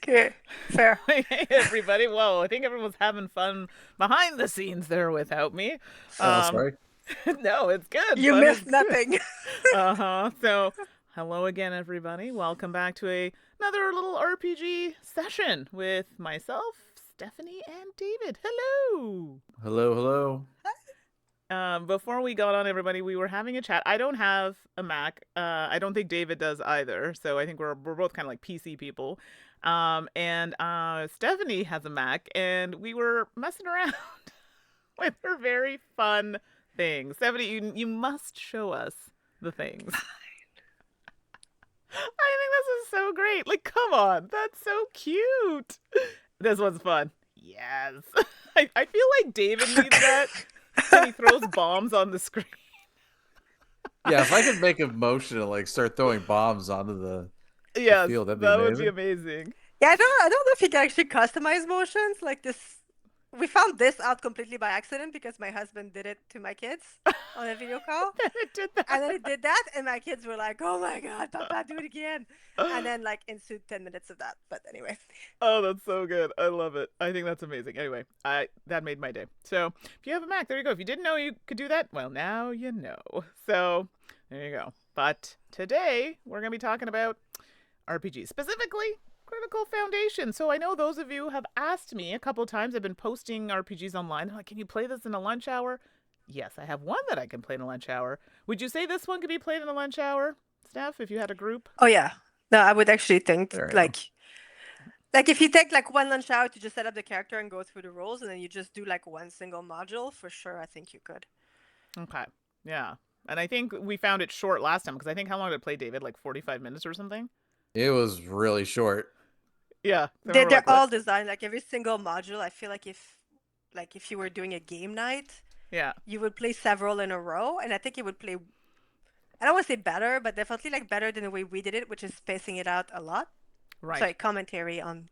Okay, fair. Hey everybody. Whoa, I think everyone's having fun behind the scenes there without me. Oh, Um sorry. no, it's good. You Fun is missed good. nothing. Uh-huh. So, hello again everybody. Welcome back to another little RPG session with myself, Stephanie and David. Hello. Hello, hello. Before we got on, everybody, we were having a chat. I don't have a Mac. I don't think David does either. So I think we're both kind of like PC people. And Stephanie has a Mac, and we were messing around with her very fun things. Stephanie, you must show us the things. I think this is so great. Like, come on, that's so cute. This one's fun. Yes. I feel like David needs that when he throws bombs on the screen. Yeah, if I could make a motion to like start throwing bombs onto the Yes, field, that'd be that would be amazing. amazing. Yeah, I don't know if you can actually customize motions like this. We found this out completely by accident because my husband did it to my kids on a video call. It did And then that. he did that, and my kids were like, "Oh my God, Papa, do it again!" And then like ensued 10 minutes of that. But anyway, Oh, that's so good. I love it. I think that's amazing. Anyway, I that made my day. So if you have a Mac, there you go. If you didn't know you could do that, well, now you know. So there you go. But today we're gonna be talking about RPGs, specifically Critical Foundation. So I know those of you have asked me a couple times. I've been posting RPGs online. They're like, can you play this in a lunch hour? Yes, I have one that I can play in a lunch hour. Would you say this one could be played in a lunch hour, Steph, if you had a group? oh yeah, no, I would actually think There I am. like if you take like one lunch hour to just set up the character and go through the roles, and then you just do like one single module, for sure, I think you could. Okay. Yeah. And I think we found it short last time because I think how long did it play, David? Like 45 minutes or something? It was really short. Yeah. So They're we're like, they're all let's. designed like every single module. I feel like if you were doing a game night, Yeah. you would play several in a row, and I think it would play. I don't want to say better, but definitely like better than the way we did it, which is spacing it out a lot. Right. Sorry, commentary on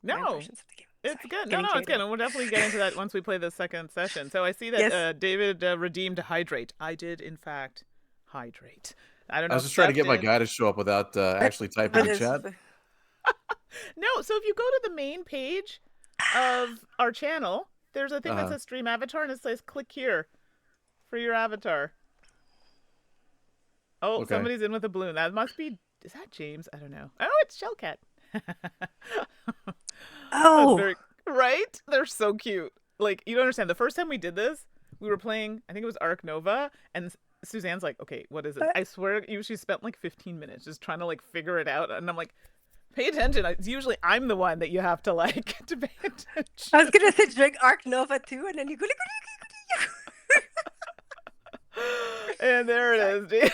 my No, impressions of the game. it's Sorry, good. No, getting no, it's carried good. away. And we'll definitely get into that once we play the second session. So I see that Yes, David redeemed hydrate. I did, in fact, hydrate. I don't I know was if just trying to Steph get my did. guy to show up without but actually typing but in it's chat. No, so if you go to the main page of our channel, there's a thing that Uh-huh. says stream avatar and it says click here for your avatar. Oh, Okay. somebody's in with a balloon. That must be. Is that James? I don't know. Oh, it's Shellcat. That's oh, very right. They're so cute. Like you don't understand. The first time we did this, we were playing. I think it was Arc Nova, and Suzanne's like, "Okay, what is this?" but I swear, she spent like 15 minutes just trying to like figure it out, and I'm like, "Pay attention." It's usually I'm the one that you have to like to pay I was attention. gonna say drink Arc Nova too, and then you go. And there it Sorry. is.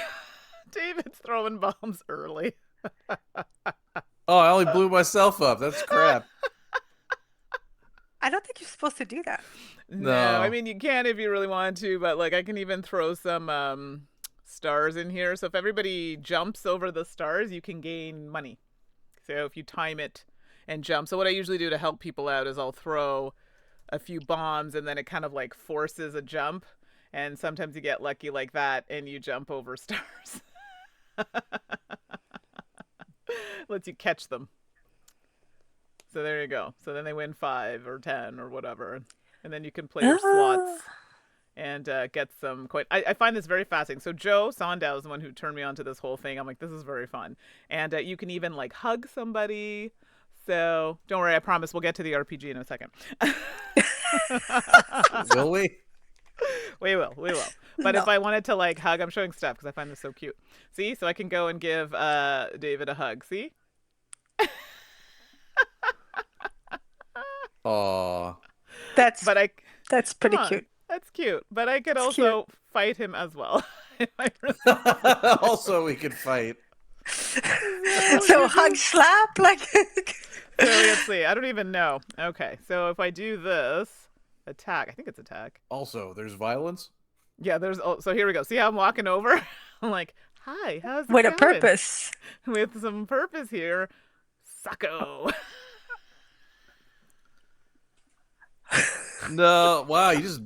David's throwing bombs early. Oh, I only blew myself up. That's crap. I don't think you're supposed to do that. No, I No. mean you can if you really want to, but like I can even throw some stars in here. So if everybody jumps over the stars, you can gain money. So if you time it and jump. So what I usually do to help people out is I'll throw a few bombs and then it kind of like forces a jump. And sometimes you get lucky like that and you jump over stars. Lets you catch them. So there you go. So then they win 5 or 10 or whatever. And then you can play your slots Ah. and get some coin. I find this very fascinating. So Joe Sondow is the one who turned me on to this whole thing. I'm like, this is very fun. And you can even like hug somebody. So don't worry, I promise we'll get to the RPG in a second. Will we? We will, we will. But if No. I wanted to like hug, I'm showing Steph because I find this so cute. See, so I can go and give David a hug. See, Aw. That's but I that's come pretty on, cute. that's cute. But I could It's cute. also fight him as well. If I really wanted to. Also, we could fight. So So you hug do. slap like So let's see. I don't even know. Okay, so if I do this attack, I think it's attack. Also, there's violence. Yeah, there's. Oh, so here we go. See how I'm walking over? I'm like, hi, how's it with a going? purpose. With some purpose here. Sucko. No, wow, you just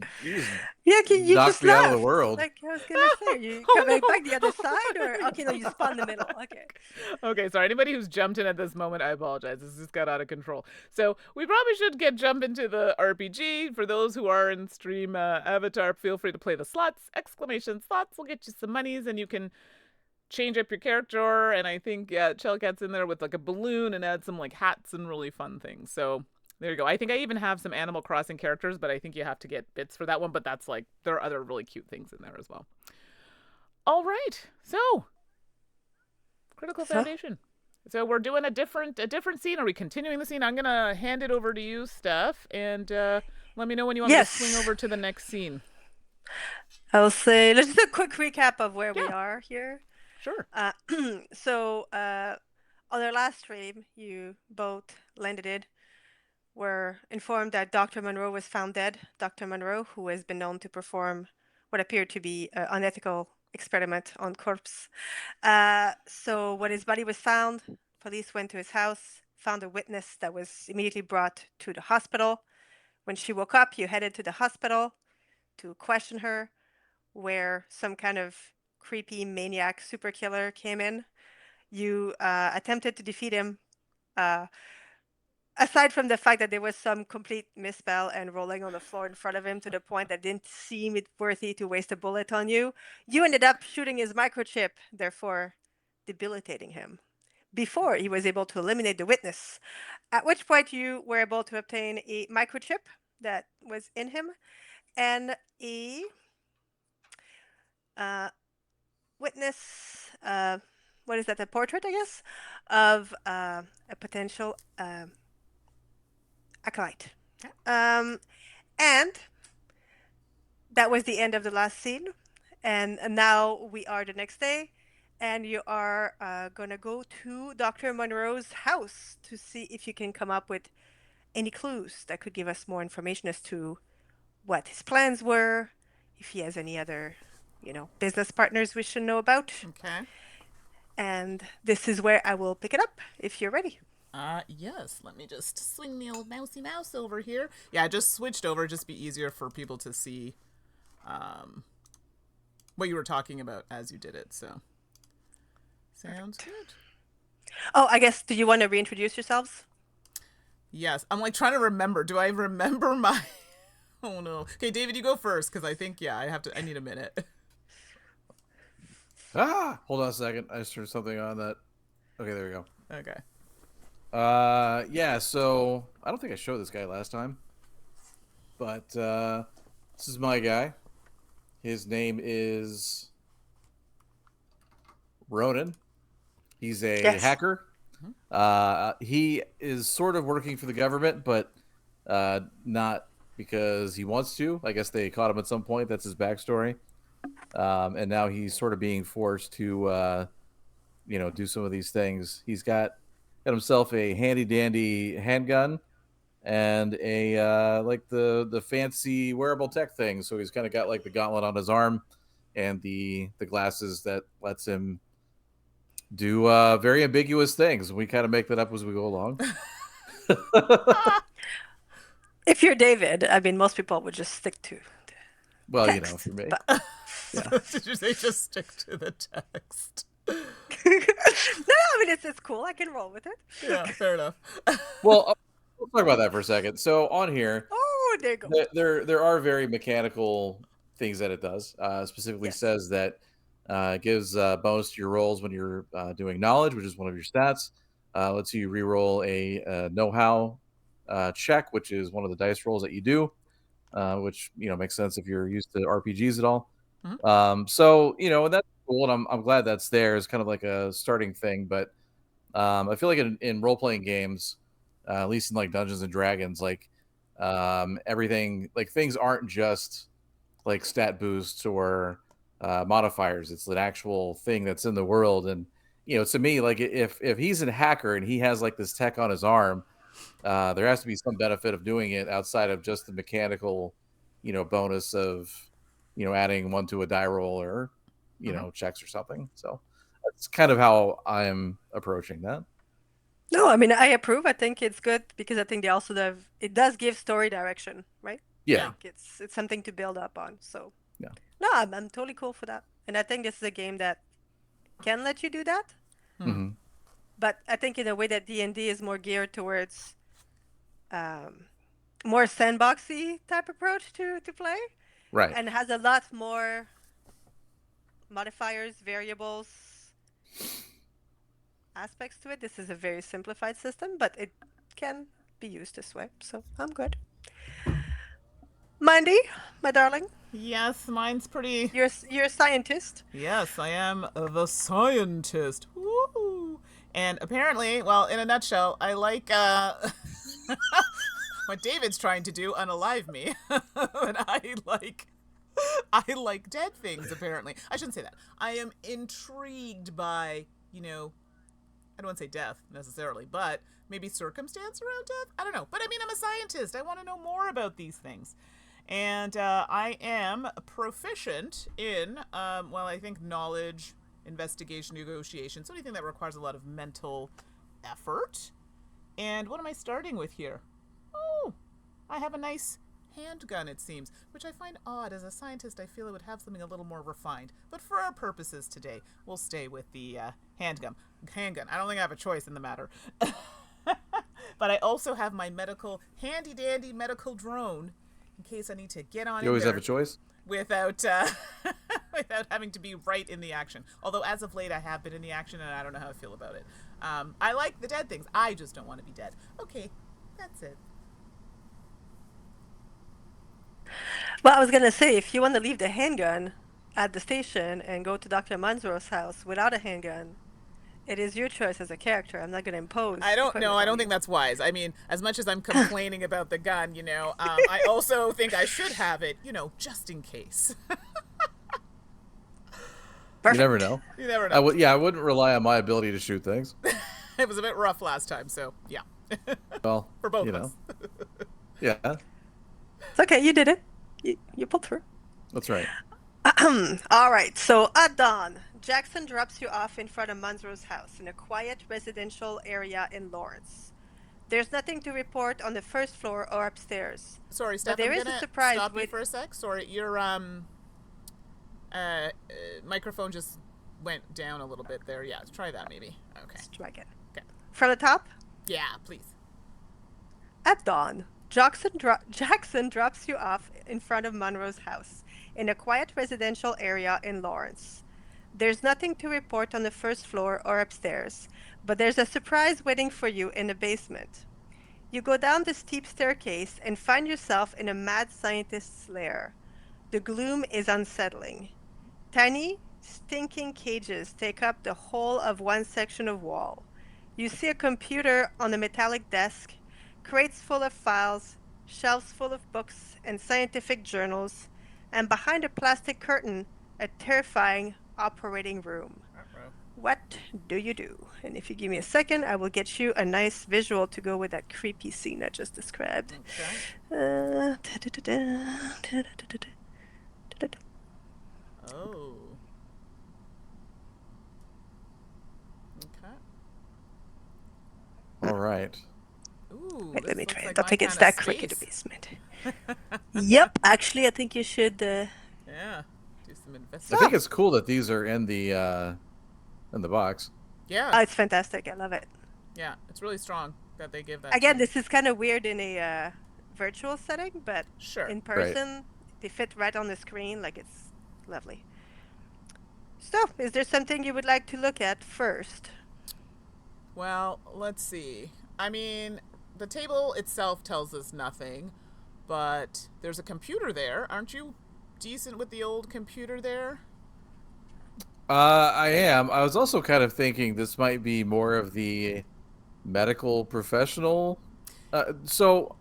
Yeah, you knocked just me out of the left. world. Like I was gonna say, are you Oh coming no! back the other side, or okay, no, you spawned in the middle. Okay. Okay, sorry. Anybody who's jumped in at this moment, I apologize. This just got out of control. So we probably should jump into the RPG. For those who are in stream avatar, feel free to play the slots. Exclamation slots will get you some monies, and you can change up your character. And I think Shellcat's in there with like a balloon and add some like hats and really fun things. So there you go. I think I even have some Animal Crossing characters, but I think you have to get bits for that one. But that's like there are other really cute things in there as well. All right, so Critical So Foundation. So we're doing a different scene. Are we continuing the scene? I'm gonna hand it over to you, Steph, and let me know when you want me to swing yes, over to the next scene. I'll say let's do a quick recap of where we Yeah, are here. sure. Uh, so on our last stream, you both landed it. Were informed that Dr. Monroe was found dead. Dr. Monroe, who has been known to perform what appeared to be an unethical experiment on corpse. So when his body was found, police went to his house, found a witness that was immediately brought to the hospital. When she woke up, you headed to the hospital to question her, where some kind of creepy maniac super killer came in. You attempted to defeat him. Uh, Aside from the fact that there was some complete misspell and rolling on the floor in front of him to the point that didn't seem it worthy to waste a bullet on you, you ended up shooting his microchip, therefore debilitating him before he was able to eliminate the witness. At which point you were able to obtain a microchip that was in him and a uh, witness. What is that? A portrait, I guess, of a potential acolyte. And that was the end of the last scene. And now we are the next day, and you are gonna go to Dr. Monroe's house to see if you can come up with any clues that could give us more information as to what his plans were, if he has any other, business partners we should know about. Okay. And this is where I will pick it up if you're ready. Yes. Let me just swing the old mousy mouse over here. Yeah, I just switched over. Just be easier for people to see, um, what you were talking about as you did it. So sounds good. Oh, I guess, do you want to reintroduce yourselves? Yes, I'm like trying to remember. Do I remember my? Oh no. Okay, David, you go first because I think I have to. I need a minute. Hold on a second. I just turned something on that. Okay, there we go. Okay. Yeah. So I don't think I showed this guy last time, but this is my guy. His name is Ronan. He's a Yes. hacker. He is sort of working for the government, but not because he wants to. I guess they caught him at some point. That's his backstory. And now he's sort of being forced to, do some of these things. He's got himself a handy dandy handgun and a like the fancy wearable tech thing. So he's kind of got like the gauntlet on his arm and the glasses that lets him do very ambiguous things. We kind of make that up as we go along. If you're David, I mean, most people would just stick to Well, text. for me. But Yeah. Did you say just stick to the text? no, I mean it's cool. I can roll with it. Yeah, fair enough. Well, we'll talk about that for a second. So on here, Oh, there you go. there are very mechanical things that it does. Specifically Yes. says that it gives bonus to your rolls when you're doing knowledge, which is one of your stats. Lets you re-roll a know-how check, which is one of the dice rolls that you do, which makes sense if you're used to RPGs at all. Mhm. So and that's cool, and I'm glad that's there. It's kind of like a starting thing, but I feel like in role playing games, at least in like Dungeons and Dragons, like everything, like things aren't just like stat boosts or modifiers. It's an actual thing that's in the world, and to me, like if he's a hacker and he has like this tech on his arm, there has to be some benefit of doing it outside of just the mechanical, bonus of adding one to a die roll or checks or something. So that's kind of how I'm approaching that. No, I mean I approve. I think it's good because I think they also it does give story direction, right? Yeah. Like it's something to build up on. So Yeah. no, I'm totally cool for that. And I think this is a game that can let you do that. Hmm. But I think in a way that D&D is more geared towards um, more sandboxy type approach to play, Right. and has a lot more modifiers, variables, aspects to it. This is a very simplified system, but it can be used this way. So I'm good. Mandy, my darling, Yes, mine's pretty. you're a scientist. Yes, I am the scientist. Woo! And apparently, well, in a nutshell, I like what David's trying to do, unalive me. And I like dead things, apparently. I shouldn't say that. I am intrigued by, I don't want to say death necessarily, but maybe circumstance around death? I don't know. But I mean, I'm a scientist. I want to know more about these things. And I am proficient in, I think knowledge, investigation, negotiation, so anything that requires a lot of mental effort. And what am I starting with here? Oh, I have a nice handgun, it seems, which I find odd. As a scientist, I feel it would have something a little more refined. But for our purposes today, we'll stay with the handgun. Handgun. I don't think I have a choice in the matter. But I also have my handy-dandy medical drone in case I need to get on You always in have a choice? without without having to be right in the action. Although as of late I have been in the action and I don't know how I feel about it. I like the dead things. I just don't want to be dead. Okay, that's it. Well, I was gonna say, if you want to leave the handgun at the station and go to Dr. Manzro's house without a handgun, it is your choice as a character. I'm not gonna impose I don't know. equipment I on don't you. think that's wise. I mean, as much as I'm complaining about the gun, I also think I should have it, just in case. You never know. You never know. I wouldn't rely on my ability to shoot things. It was a bit rough last time, so yeah. Well, For both of us. Yeah, It's okay, you did it. You pulled through. that's right. All right, so at dawn, Jackson drops you off in front of Manzro's house in a quiet residential area in Lawrence. There's nothing to report on the first floor or upstairs. Sorry, Steph, there I'm is a gonna surprise stop you with- for a sec. Sorry, your microphone just went down a little bit there. Yeah, let's try that maybe. Okay. Let's try again. Okay. From the top, Yeah, please. at dawn, Jackson drops you off in front of Monroe's house in a quiet residential area in Lawrence. There's nothing to report on the first floor or upstairs, but there's a surprise waiting for you in the basement. You go down the steep staircase and find yourself in a mad scientist's lair. The gloom is unsettling. Tiny, stinking cages take up the whole of one section of wall. You see a computer on a metallic desk, crates full of files, shelves full of books and scientific journals, and behind a plastic curtain, a terrifying operating room. What do you do? And if you give me a second, I will get you a nice visual to go with that creepy scene I just described. Okay. Oh. Okay. All right. Ooh. Wait, let me this try looks it. like Don't my think it's kinda that quick in the space. basement. Yep, actually, I think you should. Yeah. Do some I investigation. think it's cool that these are in the box. Yeah. Oh, it's fantastic. I love it. Yeah. It's really strong that they give that. Again, to you. this is kind of weird in a virtual setting, but Sure. in person, they fit right on the screen. Like, it's lovely. So, is there something you would like to look at first? Well, let's see. I mean, the table itself tells us nothing, but there's a computer there. Aren't you decent with the old computer there? I am. I was also kind of thinking this might be more of the medical professional. So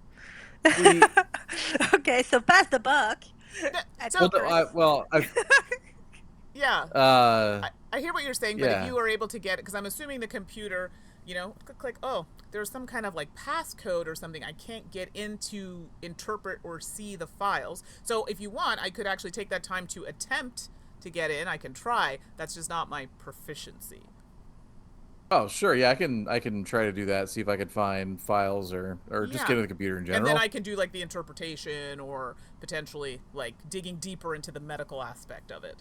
the Okay, so pass the buck. At So- Chris. Yeah. Uh, I hear what you're saying, but yeah. if you were able to get it, because I'm assuming the computer, click, oh, there's some kind of like passcode or something. I can't get into interpret or see the files. So if you want, I could actually take that time to attempt to get in. I can try. That's just not my proficiency. Oh, sure. Yeah, I can try to do that. See if I can find files or just Yeah. get in the computer in And then general. I can do like the interpretation or potentially like digging deeper into the medical aspect of it,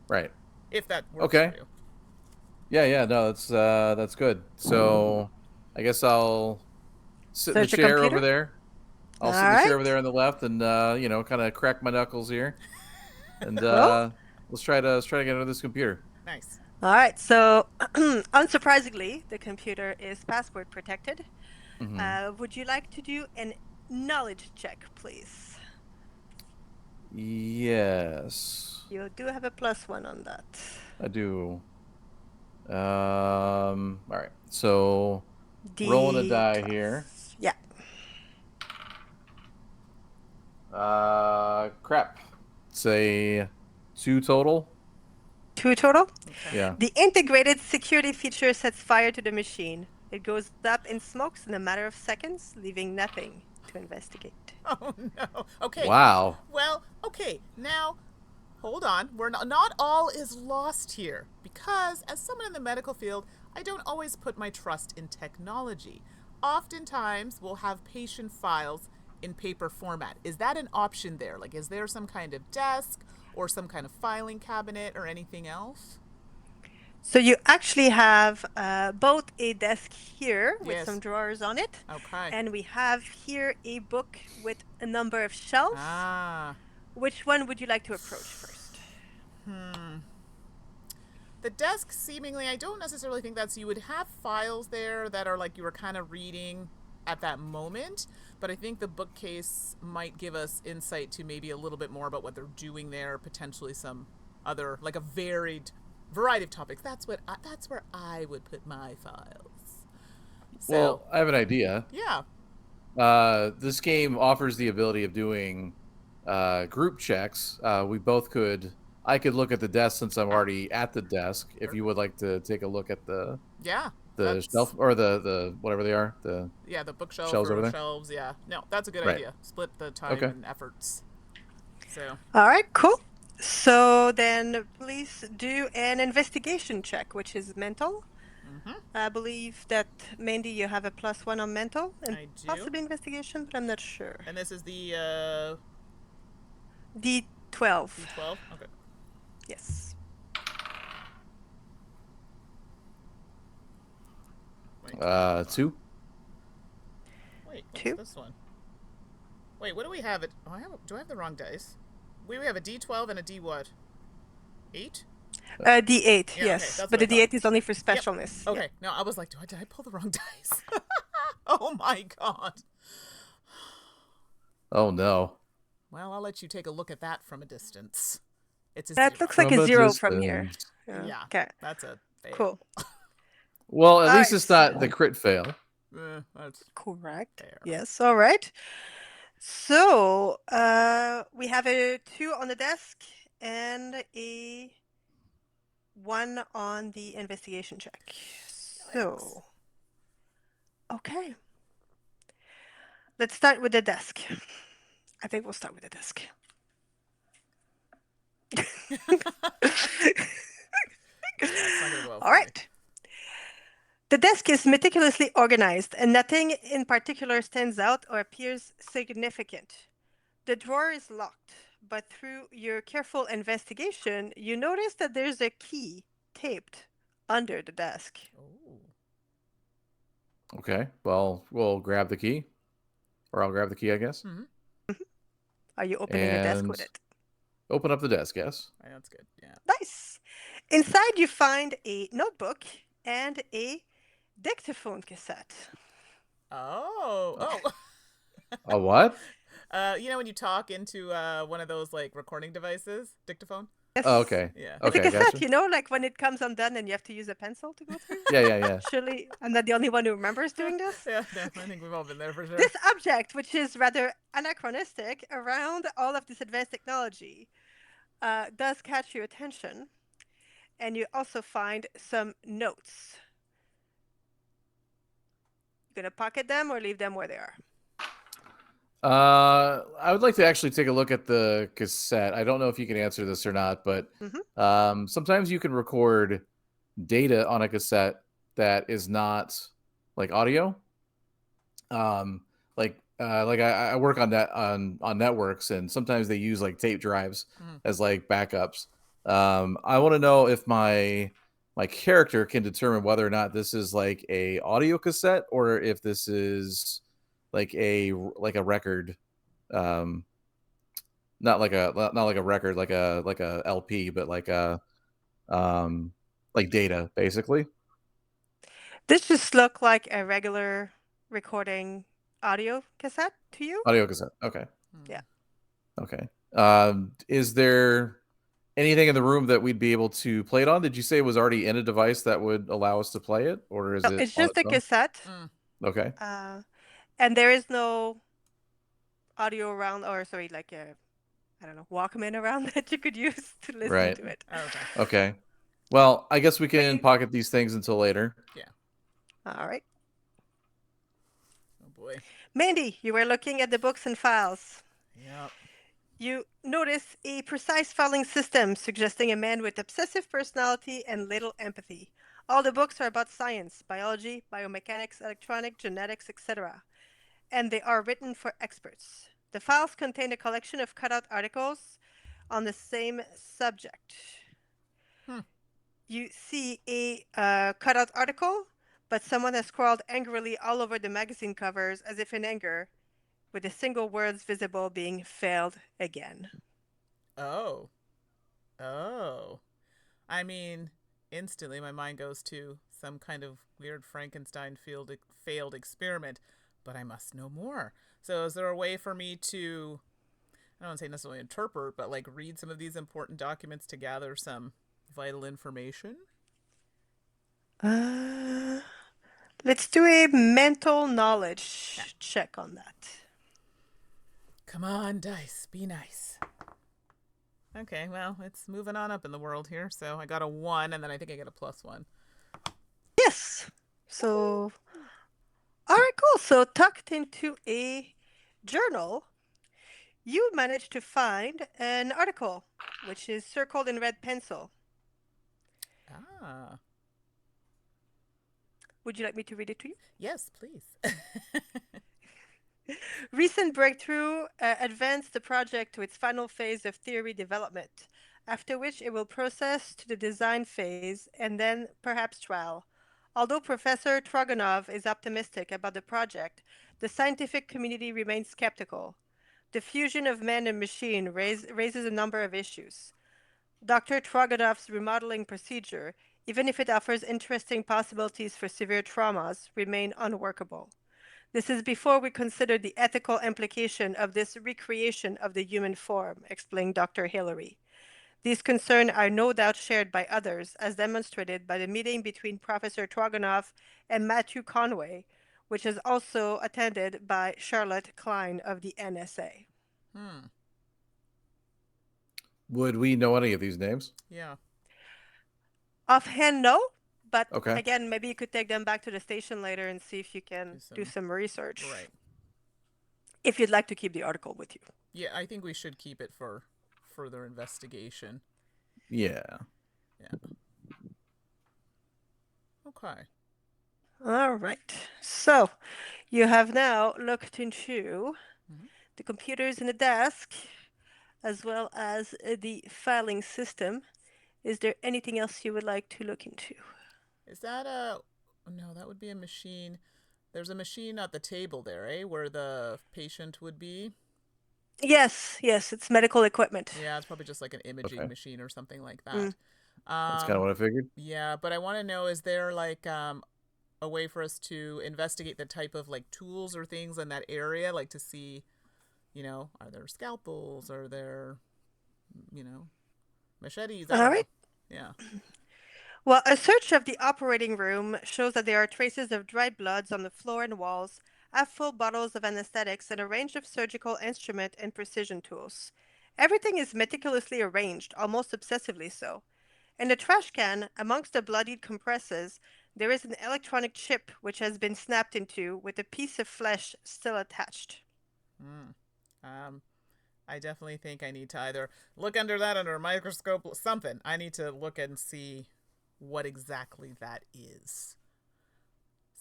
Right. if that works Okay. for you. Yeah, yeah. No, that's good. So I guess I'll sit in the Search your chair over computer. there. All I'll sit in the chair over right. there on the left, and kind of crack my knuckles here, and Cool. let's try to get into this computer. Nice. All right. So, unsurprisingly, the computer is password protected. Hmm. Would you like to do an knowledge check, please? Yes, You do have a +1 on that. I do. All right. So rolling a die here. D12. Yeah. Crap. Say 2 total. 2 total. Okay. Yeah. The integrated security feature sets fire to the machine. It goes up in smokes in a matter of seconds, leaving nothing to investigate. Oh no. Okay. Wow. Well, okay. Now, hold on. We're not all is lost here, because as someone in the medical field, I don't always put my trust in technology. Oftentimes, we'll have patient files in paper format. Is that an option there? Like, is there some kind of desk or some kind of filing cabinet or anything else? So you actually have both a desk here with Yes. some drawers on it, Okay. and we have here a book with a number of shelves. Ah. Which one would you like to approach first? The desk, seemingly, I don't necessarily think that's, you would have files there that are like you were kind of reading at that moment, but I think the bookcase might give us insight to maybe a little bit more about what they're doing there, potentially some other, like a variety of topics. That's where I would put my files. So, Well, I have an idea. yeah. This game offers the ability of doing group checks. I could look at the desk since I'm already at the desk. If you would like to take a look at the Yeah. shelf or the whatever they are, the Yeah, the bookshelf shelves or over there. shelves. Yeah. No, that's a good Right. idea. Split the time Okay. and efforts. So, All right, cool. So then please do an investigation check, which is mental. I believe that, Mandy, you have a +1 on mental and I do. possibly investigation, but I'm not sure. And this is the D12. D12? Okay. Yes. Wait. 2. Wait, what's 2. this one? Wait, what do we have? Do I have the wrong dice? We have a D12 and a D what? 8? D8, Yeah, yes. okay, that's But what the I thought. D8 is only for specialness. Okay, no, I was like, did I pull the wrong dice? Oh my god. Oh no. Well, I'll let you take a look at that from a distance. It's a That 0. looks like From a a 0 from here. distance. Yeah. Okay, That's a fail. cool. Well, at All least right, it's not so- the crit fail. That's Correct. fair. Yes, all right. So, we have a 2 on the desk and a 1 on the investigation check. So, okay. Let's start with the desk. I think we'll start with the desk. Yeah, it's not gonna go well for All me. right. The desk is meticulously organized, and nothing in particular stands out or appears significant. The drawer is locked, but through your careful investigation, you notice that there's a key taped under the desk. Oh. Okay. Well, we'll grab the key, or I'll grab the key, I guess. Are you opening the desk with And- it? Open up the desk. Yes. Right, that's good. Yeah. Nice. Inside, you find a notebook and a dictaphone cassette. Oh. A what? You know when you talk into one of those like recording devices, dictaphone? Yes. Oh, okay. Yeah. It's Okay, a cassette, gotcha. you know, like when it comes undone and you have to use a pencil to go through. Yeah. Surely I'm not the only one who remembers doing this. Yeah, no, I think we've all been there for sure. This object, which is rather anachronistic around all of this advanced technology, does catch your attention. And you also find some notes. You gonna pocket them or leave them where they are? I would like to actually take a look at the cassette. I don't know if you can answer this or not, but sometimes you can record data on a cassette that is not like audio. I work on that on networks, and sometimes they use like tape drives Mm. as like backups. I want to know if my character can determine whether or not this is like a audio cassette or if this is like a record. Um, not like a record, like a LP, but um like data basically. This just looked like a regular recording audio cassette to you? Audio cassette. Okay. Yeah. Mm. Okay. Is there anything in the room that we'd be able to play it on? Did you say it was already in a device that would allow us to play it, or is No, it it's on just its a own? cassette, Mm. Okay. uh, and there is no audio around, or sorry, like a, I don't know, Walkman around that you could use to listen Right. to it. Oh, okay. Okay. Well, I guess we But can you, pocket these things until later. Yeah. all right. Oh boy. Mandy, you were looking at the books and files. Yep. You notice a precise filing system suggesting a man with obsessive personality and little empathy. All the books are about science, biology, biomechanics, electronics, genetics, etc., and they are written for experts. The files contain a collection of cutout articles on the same subject. Hmm. You see a cutout article, but someone has scrawled angrily all over the magazine covers as if in anger, with the single words visible being failed again. Oh. Oh. I mean, instantly my mind goes to some kind of weird Frankenstein failed experiment, but I must know more. So, is there a way for me to, I don't want to say necessarily interpret, but like read some of these important documents to gather some vital information? Uh, let's do a mental Yeah. knowledge check on that. Come on, dice, be nice. Okay, well, it's moving on up in the world here. So I got a 1, and then I think I get a +1. Yes. So, all right, cool. So, tucked into a journal, you managed to find an article which is circled in red pencil. Ah, Would you like me to read it to you? yes, please. Recent breakthrough advanced the project to its final phase of theory development, after which it will process to the design phase and then perhaps trial. Although Professor Troganov is optimistic about the project, the scientific community remains skeptical. The fusion of man and machine raises a number of issues. Dr. Troganov's remodeling procedure, even if it offers interesting possibilities for severe traumas, remain unworkable. This is before we consider the ethical implication of this recreation of the human form, explained Dr. Hillary. These concerns are no doubt shared by others, as demonstrated by the meeting between Professor Troganov and Matthew Conway, which is also attended by Charlotte Klein of the NSA. Hmm. Would we know any of these names? Yeah. Offhand, no, but Okay. again, maybe you could take them back to the station later and see if you Do can do some. some research. Right. If you'd like to keep the article with you. Yeah, I think we should keep it for further investigation. Yeah. Yeah. Okay. All right. So you have now looked into Mhm. the computers in the desk as well as the filing system. Is there anything else you would like to look into? Is that a. No, that would be a machine. There's a machine at the table there, eh? Where the patient would be. Yes, yes, it's medical equipment. Yeah, it's probably just like an imaging Okay. machine or something like Mm. that. That's kind of what I figured. Yeah, but I want to know, is there like a way for us to investigate the type of like tools or things in that area, like to see, are there scalpels? Are there, machetes? I All don't know. right. Yeah. Well, a search of the operating room shows that there are traces of dried bloods on the floor and walls, half-full bottles of anesthetics, and a range of surgical instrument and precision tools. Everything is meticulously arranged, almost obsessively so. In the trash can, amongst the bloodied compresses, there is an electronic chip which has been snapped into, with a piece of flesh still attached. Mm. Um, I definitely think I need to either look under that under a microscope, something. I need to look and see what exactly that is.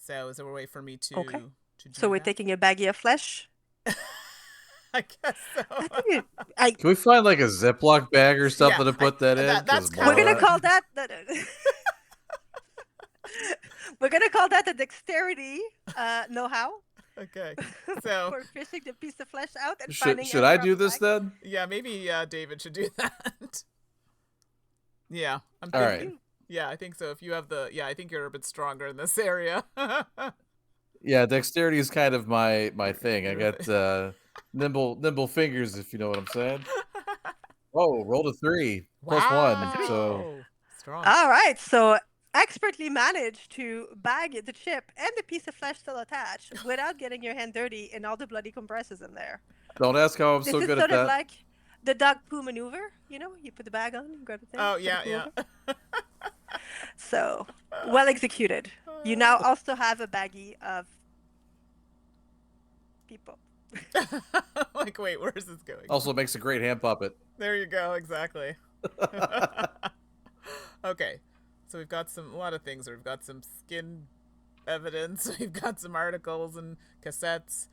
So is there a way for me to Okay. to do So we're that? taking a baggie of flesh. I guess so. I think I Can we find like a Ziploc bag or Yeah, something to put that in? that's Because kind we're of gonna what boy, call that we're gonna call that the dexterity know-how okay. So for fishing the piece of flesh out and should finding should a I do proper this bag. then? yeah, maybe David should do that. Yeah, I'm All Up to right. thinking. you. Yeah, I think so. If you have I think you're a bit stronger in this area. Yeah, dexterity is kind of my thing. I Your got thing. nimble fingers, if you know what I'm saying. Oh, rolled a 3 plus A 1, 3. so Wow, strong. All right, so expertly managed to bag the chip and the piece of flesh still attached without getting your hand dirty and all the bloody compresses in there. don't ask how I'm This so is good at sort of that. like the dog poo maneuver. You know, you put the bag on, you grab the thing, Oh put the yeah, poo yeah. over. So well executed. You now also have a baggie of people. Like, wait, where is this going? Also makes a great hand puppet. There you go. Exactly. Okay, so we've got a lot of things. We've got some skin evidence. We've got some articles and cassettes.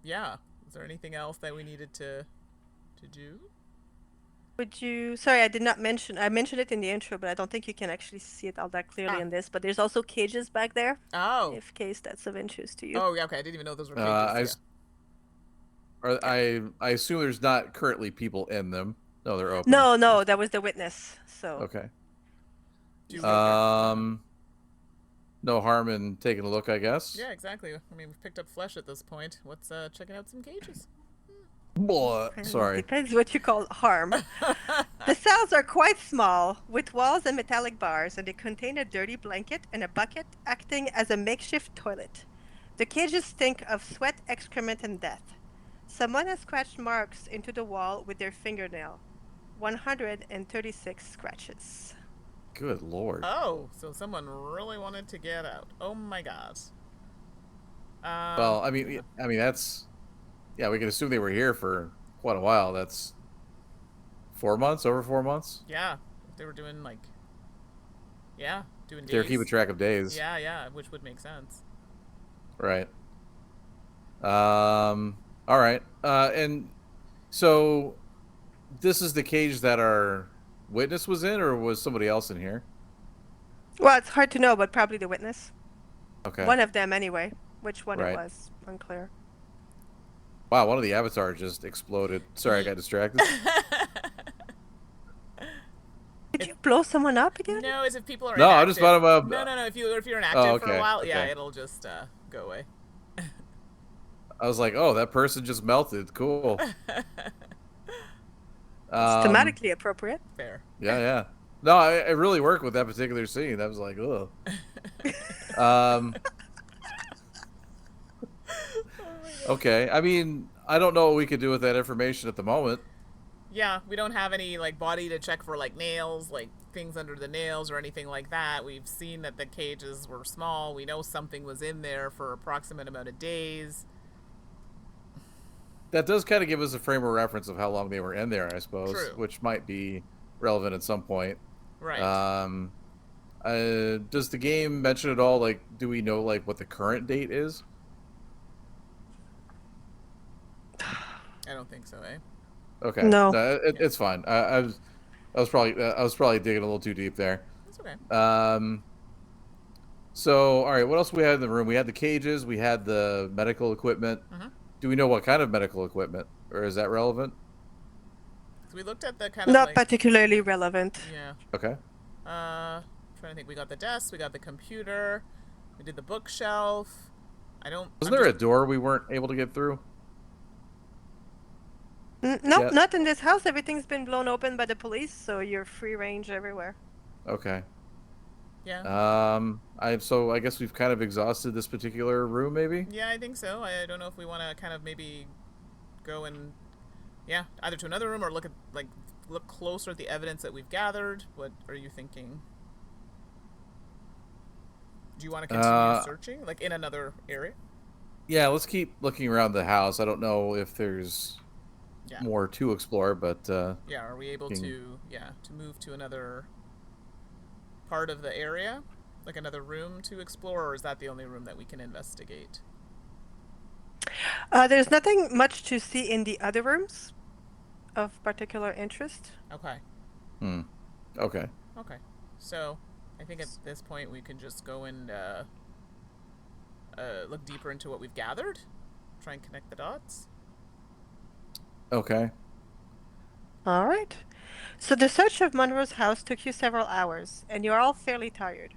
Yeah. Is there anything else that we needed to do? Would you? Sorry, I did not mention. I mentioned it in the intro, but I don't think you can actually see it all that clearly Ah. in this. But there's also cages back there, Oh. if case that's of interest to you. Oh, yeah. Okay. I didn't even know those were I, cages. s- are, I assume there's not currently people in them. No, they're open. No, that was the witness. So Okay. Do No harm in taking a look, I guess. Yeah, exactly. I mean, we've picked up flesh at this point. What's checking out some cages? Blah. and Sorry. depends what you call harm. The cells are quite small, with walls and metallic bars, and they contain a dirty blanket and a bucket acting as a makeshift toilet. The cages stink of sweat, excrement, and death. Someone has scratched marks into the wall with their fingernail. 136 scratches. Good lord. Oh, so someone really wanted to get out. Oh my god. Well, I mean that's, yeah, we can assume they were here for quite a while. That's 4 months, over 4 months. Yeah, if they were doing like, doing days. They're keeping track of days. Yeah, which would make sense. Right. All right. And so this is the cage that our witness was in, or was somebody else in here? Well, it's hard to know, but probably the witness. Okay. One of them, anyway. Which one Right. it was, unclear. Wow, one of the avatars just exploded. Sorry, I got distracted. Did you blow someone up again? No, it's if people are No, I inactive. just brought him up. No. If you're inactive for a okay, while, yeah, okay. it'll just go away. I was like, oh, that person just melted. Cool. It's thematically appropriate. Fair. Yeah. No, I really worked with that particular scene. I was like, ugh. Okay. I mean, I don't know what we could do with that information at the moment. Yeah, we don't have any like body to check for like nails, like things under the nails or anything like that. We've seen that the cages were small. We know something was in there for approximate amount of days. That does kind of give us a frame of reference of how long they were in there, I suppose, True. which might be relevant at some point. Right. Does the game mention at all, like, do we know, like, what the current date is? I don't think so, eh? Okay. No. It's fine. I was probably digging a little too deep there. That's okay. So, all right, what else we had in the room? We had the cages, we had the medical equipment. Mhm. Do we know what kind of medical equipment, or is that relevant? So we looked at the kind of Not like, particularly relevant. yeah. Okay. Trying to think. We got the desk, we got the computer, we did the bookshelf. Wasn't there a door we weren't able to get through? Nope, Yeah. not in this house. Everything's been blown open by the police, so you're free range everywhere. Okay. Yeah. So I guess we've kind of exhausted this particular room, maybe? Yeah, I think so. I don't know if we want to kind of maybe go and, either to another room or look closer at the evidence that we've gathered. What are you thinking? Do you want to continue searching, like in another area? Yeah, let's keep looking around the house. I don't know if there's more to explore, but yeah, are we able to move to another part of the area? like another room to explore, or is that the only room that we can investigate? There's nothing much to see in the other rooms of particular interest. Okay. Hmm. Okay. Okay. So I think at this point we can just go and look deeper into what we've gathered, try and connect the dots. Okay. All right. So the search of Monroe's house took you several hours, and you are all fairly tired.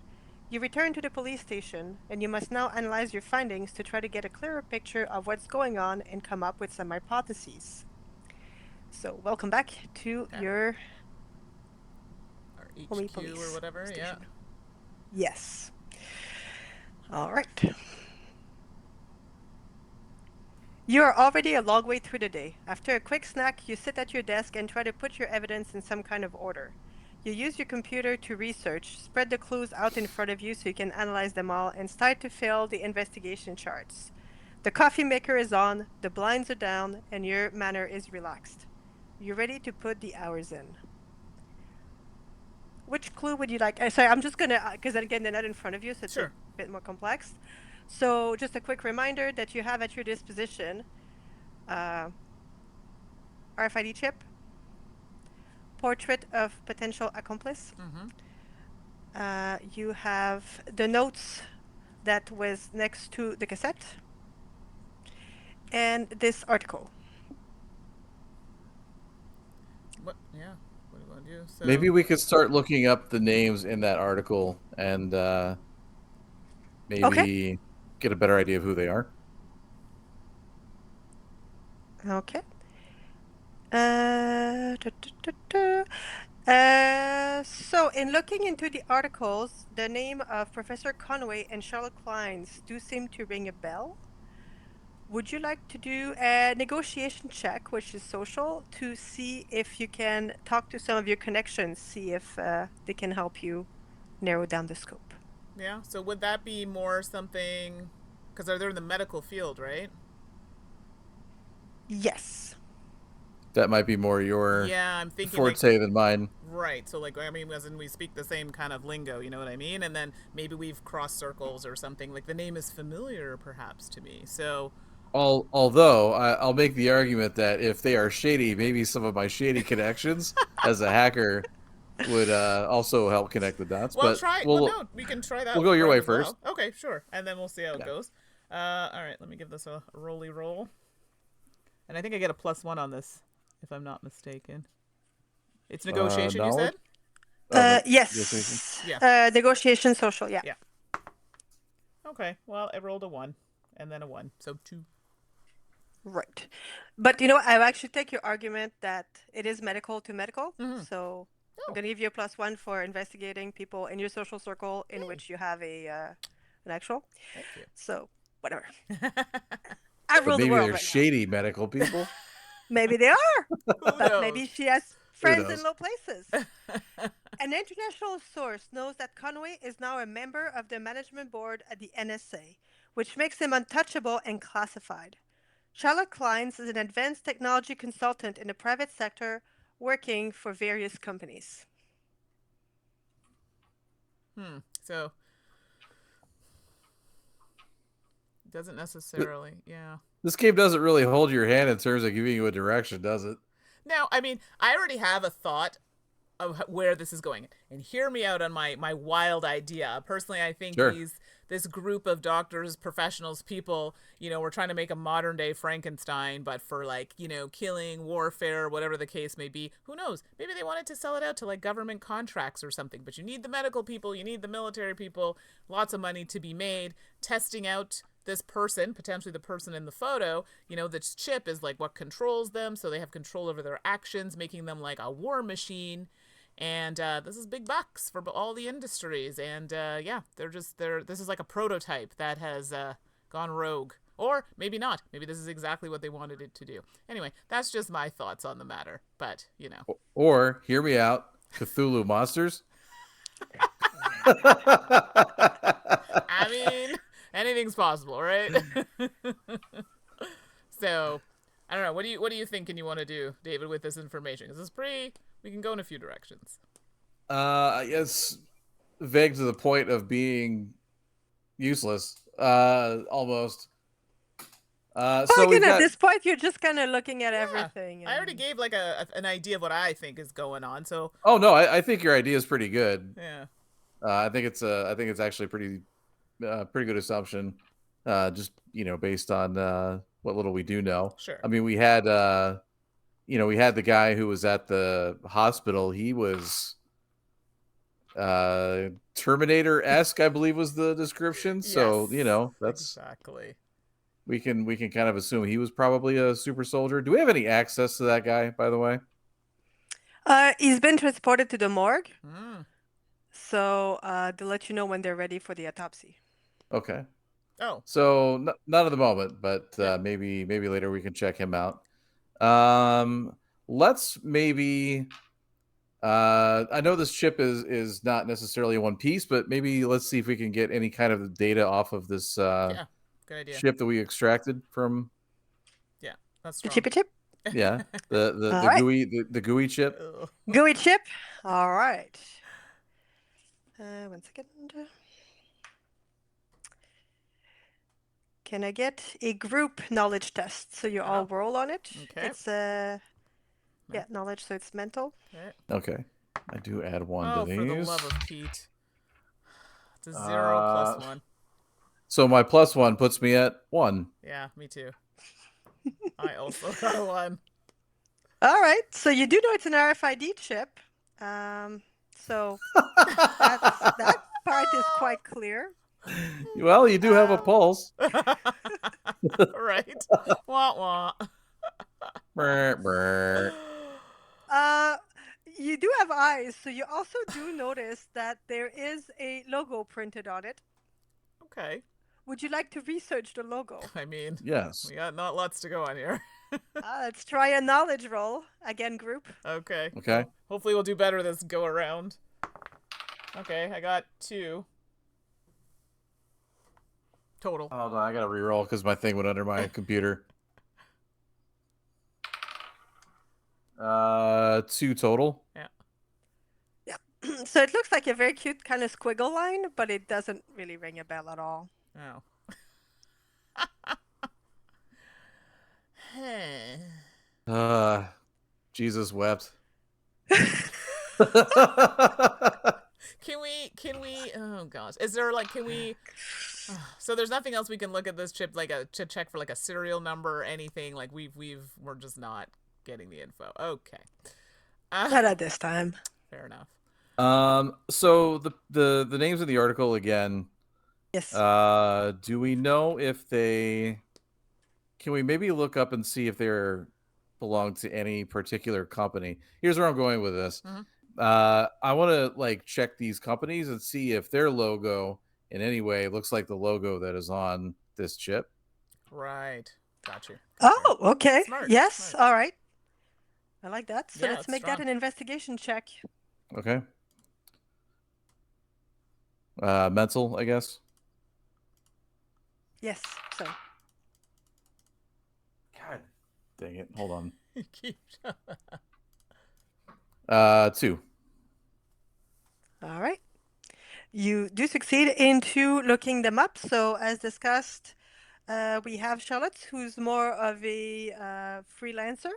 You return to the police station, and you must now analyze your findings to try to get a clearer picture of what's going on and come up with some hypotheses. So, welcome back to Okay. your Or homie HQ or police whatever. station. Yeah. Yes. All right. You are already a long way through the day. After a quick snack, you sit at your desk and try to put your evidence in some kind of order. You use your computer to research, spread the clues out in front of you so you can analyze them all, and start to fill the investigation charts. The coffee maker is on, the blinds are down, and your manner is relaxed. You're ready to put the hours in. Which clue would you like? Sorry, I'm just gonna, because again, they're not in front of you, so it's a Sure. bit more complex. So, just a quick reminder that you have at your disposition RFID chip, portrait of potential accomplice. You have the notes that was next to the cassette, and this article. What? Yeah. What do you want to do? So Maybe we could start looking up the names in that article and Okay. maybe get a better idea of who they are. Okay. So in looking into the articles, the name of Professor Conway and Charlotte Kleins do seem to ring a bell. Would you like to do a negotiation check, which is social, to see if you can talk to some of your connections, see if they can help you narrow down the scope? yeah. So would that be more something? Because they're in the medical field, right? Yes. That might be more your Yeah, I'm thinking like forte than mine. right. So like I mean, as in we speak the same kind of lingo, you know what I mean? And then maybe we've crossed circles or something. Like the name is familiar, perhaps to me. So Although I'll make the argument that if they are shady, maybe some of my shady connections as a hacker would also help connect the dots. well, But try. Well, no, we can try we'll that go your route way as first. well. Okay, sure. And then we'll see how it Yeah. goes. All right. Let me give this a roly roll. And I think I get a +1 on this, if I'm not mistaken. It's negotiation, you Knowledge? said? Negotiation. Yes. Yeah. Negotiation social, yeah. Yeah. Okay. Well, I rolled a 1 and then a 1, so 2. Right. But you know, I actually take your argument that it is medical to medical. Mhm. So I'm Oh. going to give you a +1 for investigating people in your social circle in which you have an actual. Thank you. So whatever. I But rule the maybe world they're right now. shady medical people. Maybe they are, Who but knows? maybe she has Who friends in knows? low places. An international source knows that Conway is now a member of the management board at the NSA, which makes him untouchable and classified. Charlotte Kleins is an advanced technology consultant in the private sector working for various companies. So doesn't necessarily, yeah. This game doesn't really hold your hand in terms of giving you a direction, does it? Now, I mean, I already have a thought of where this is going, and hear me out on my wild idea. Personally, I think Sure. this group of doctors, professionals, people, you know, we're trying to make a modern day Frankenstein, but for like, you know, killing, warfare, whatever the case may be. Who knows? Maybe they wanted to sell it out to like government contracts or something. But you need the medical people, you need the military people, lots of money to be made, testing out this person, potentially the person in the photo, you know, this chip is like what controls them, so they have control over their actions, making them like a war machine. And this is big bucks for all the industries. And yeah, this is like a prototype that has gone rogue. Or maybe not. Maybe this is exactly what they wanted it to do. Anyway, that's just my thoughts on the matter. But, you know. Or, hear me out, Cthulhu monsters. I mean, anything's possible, right? So, I don't know. What do you think and you want to do, David, with this information? Because it's pretty. We can go in a few directions. I guess vague to the point of being useless, almost. Well, So we've again, at got. this point, you're just kind of looking at Yeah. everything. I already gave like an idea of what I think is going on. So Oh no, I think your idea is pretty good. yeah. I think it's actually pretty good assumption. Just based on what little we do know. Sure. I mean, we had we had the guy who was at the hospital. He was Terminator-esque, I believe was the description. So Yes, that's exactly. we can kind of assume he was probably a super soldier. Do we have any access to that guy, by the way? He's been transported to the morgue, Mm. so they'll let you know when they're ready for the autopsy. Okay. Oh, So not at the moment, but Yeah. maybe later we can check him out. Let's maybe. I know this chip is not necessarily one piece, but maybe let's see if we can get any kind of data off of this yeah. Good idea. chip that we extracted from. Yeah, that's The strong. chippy chip? Yeah, the All right. GUI chip. Ugh. Gooey chip? All right. 1 second. Can I get a group knowledge test? So you all roll on it. Okay. It's knowledge, so it's mental. Okay. Okay, I do add one Oh, to for the these. love of Pete. It's a 0 + 1. So my +1 puts me at 1. Yeah, me too. I also got a 1. All right. So you do know it's an RFID chip. So that part is quite clear. Well, you do have a pulse. Right. Wah wah. Brr, brr. You do have eyes, so you also do notice that there is a logo printed on it. Okay. Would you like to research the logo? I mean, Yes. we got not lots to go on here. Let's try a knowledge roll. Again, group. Okay. Okay. Well, hopefully we'll do better this go around. Okay, I got 2. Total. Hold on, I gotta re-roll because my thing went under my computer. 2 total. Yeah. So it looks like a very cute kind of squiggle line, but it doesn't really ring a bell at all. Oh. Jesus wept. Can we oh gosh. Is there like can we so there's nothing else we can look at this chip like to check for like a serial number or anything like we're just not getting the info. Okay. Not at this time. Fair enough. So the names of the article again. Yes. Do we know if they can we maybe look up and see if they're belong to any particular company? Here's where I'm going with this. Mhm. I want to like check these companies and see if their logo in any way looks like the logo that is on this chip. Right. Got you. Oh, okay. Smart, Yes. smart. All right. I like that. So Yeah, let's it's make that strong. an investigation check. Okay. Mental, I guess. Yes. So God dang it. Hold on. Keep 2. all right. You do succeed into looking them up. So as discussed, we have Charlotte, who's more of a freelancer,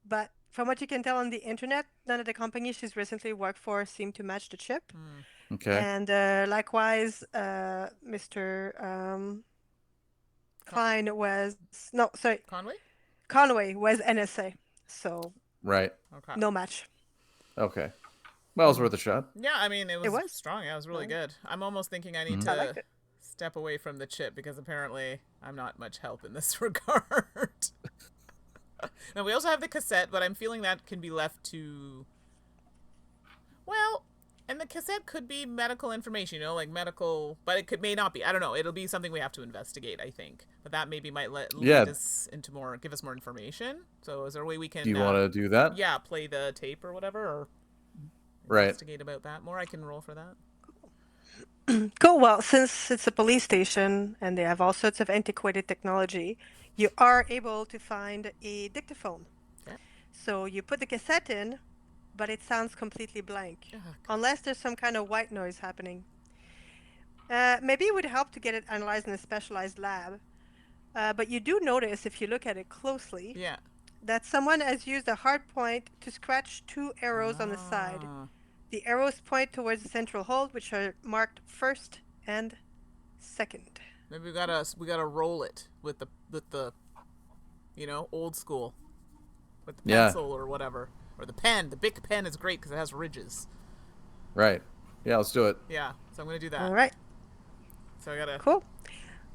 but from what you can tell on the internet, none of the companies she's recently worked for seem to match the chip. Okay. And likewise, Mr. Klein was Conway was NSA, so Right. Okay. no match. Okay. Well, it was worth a shot. Yeah, I mean it was was. strong. Yeah, it was really Yeah. good. I'm almost thinking I need I to liked it. step away from the chip because apparently I'm not much help in this regard. Now we also have the cassette, but I'm feeling that can be left to well, and the cassette could be medical information, you know, like medical, but it may not be. I don't know. It'll be something we have to investigate, I think. But that maybe might lead us into give us more information. So is there a way we can? Do you want to do that? Yeah, play the tape or whatever, or Right. investigate about that more. I can roll for that. Cool. Well, since it's a police station and they have all sorts of antiquated technology, you are able to find a dictaphone. Okay. So you put the cassette in, but it sounds completely blank. Ugh. Unless there's some kind of white noise happening. Maybe it would help to get it analyzed in a specialized lab. But you do notice, if you look at it closely, Yeah. that someone has used a hard point to scratch 2 arrows on the side. Ah. The arrows point towards the central hold, which are marked first and second. Maybe we gotta roll it with the old school with the Yeah. pencil or whatever, or the pen. The Bic pen is great because it has ridges. Right. Yeah, let's do it. Yeah, so I'm gonna do that. All right, So I gotta. cool.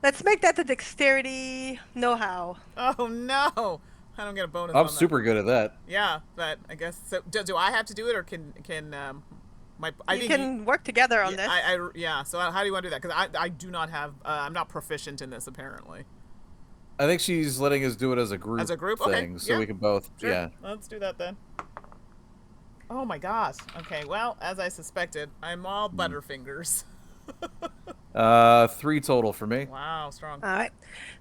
Let's make that the dexterity know-how. Oh no! I don't get a bonus. I'm on super good at that. That. Yeah, but I guess so. Do I have to do it, or can my? I You think can work together on yeah, this. yeah. So how do you want to do that? Because I do not have. I'm not proficient in this apparently. I think she's letting us do it as a group. As a group? thing, Okay, so yeah. we can both. Sure. Yeah. Let's do that then. Oh my gosh. Okay. Well, as I suspected, I'm all butterfingers. 3 total for me. Wow, strong. All right.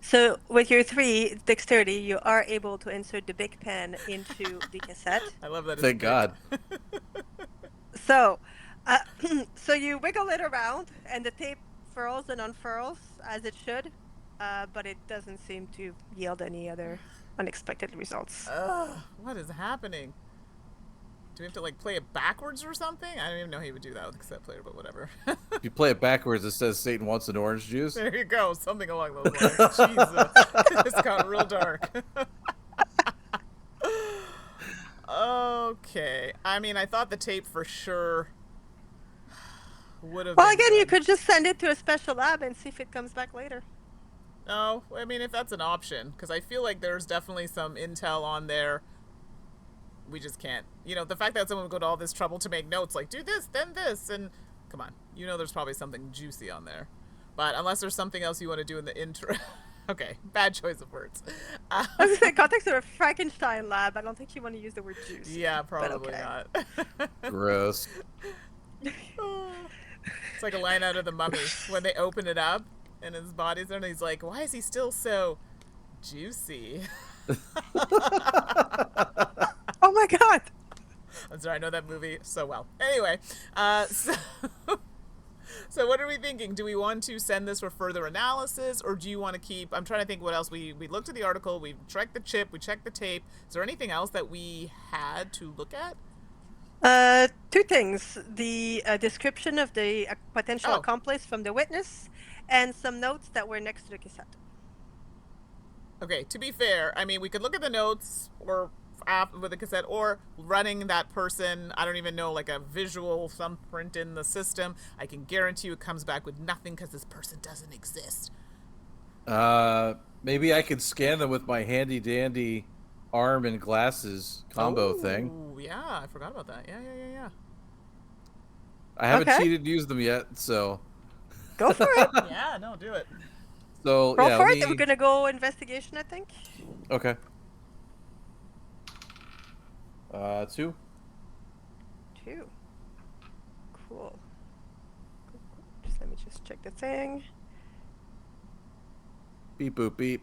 So with your 3 dexterity, you are able to insert the big pen into the cassette. I love that. It's Thank big. God. So, so you wiggle it around, and the tape furls and unfurls as it should, but it doesn't seem to yield any other unexpected results. Ugh, what is happening? Do we have to like play it backwards or something? I don't even know how you would do that with a cassette player, but whatever. If you play it backwards, it says Satan wants an orange juice. There you go, something along those lines. Jesus, it's got real dark. Okay, I mean, I thought the tape for sure would have. Well, been again, good. you could just send it to a special lab and see if it comes back later. No, I mean, if that's an option, because I feel like there's definitely some intel on there. We just can't. The fact that someone would go to all this trouble to make notes, like, do this, then this, and come on. There's probably something juicy on there. But unless there's something else you want to do in the intro. Okay, bad choice of words. I was going to say, context of a Frankenstein lab, I don't think you want to use the word juice. Yeah, probably okay. not. Gross. It's like a line out of The Mummy when they open it up and his body's there and he's like, why is he still so juicy? Oh my god! I'm sorry, I know that movie so well. Anyway, so what are we thinking? Do we want to send this for further analysis, or do you want to keep... I'm trying to think what else. We looked at the article, we checked the chip, we checked the tape. Is there anything else that we had to look at? 2 things. The description of the potential Oh. accomplice from the witness, and some notes that were next to the cassette. Okay, to be fair, I mean, we could look at the notes or with the cassette, or running that person, I don't even know, like a visual thumbprint in the system. I can guarantee you it comes back with nothing because this person doesn't exist. Maybe I could scan them with my handy dandy arm and glasses combo thing. Oh, yeah, I forgot about that. Yeah. I haven't Okay. cheated and used them yet, so. Go for it. Yeah, no, do it. So Roll yeah, for let it. We're me... gonna go investigation, I think. Okay. 2. 2. Cool. Just let me just check the thing. Beep boop beep.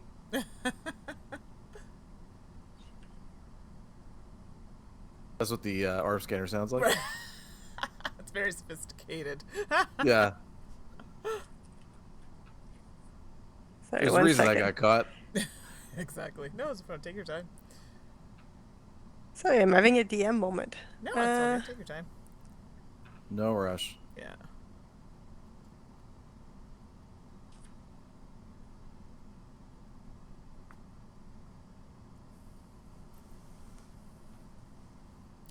That's what the arm scanner sounds like. It's very sophisticated. Yeah. Sorry, There's a 1 reason second. I got caught. Exactly. No, it's fun. Take your time. Sorry, I'm having a DM moment. No, it's all good. Take your time. No rush. Yeah.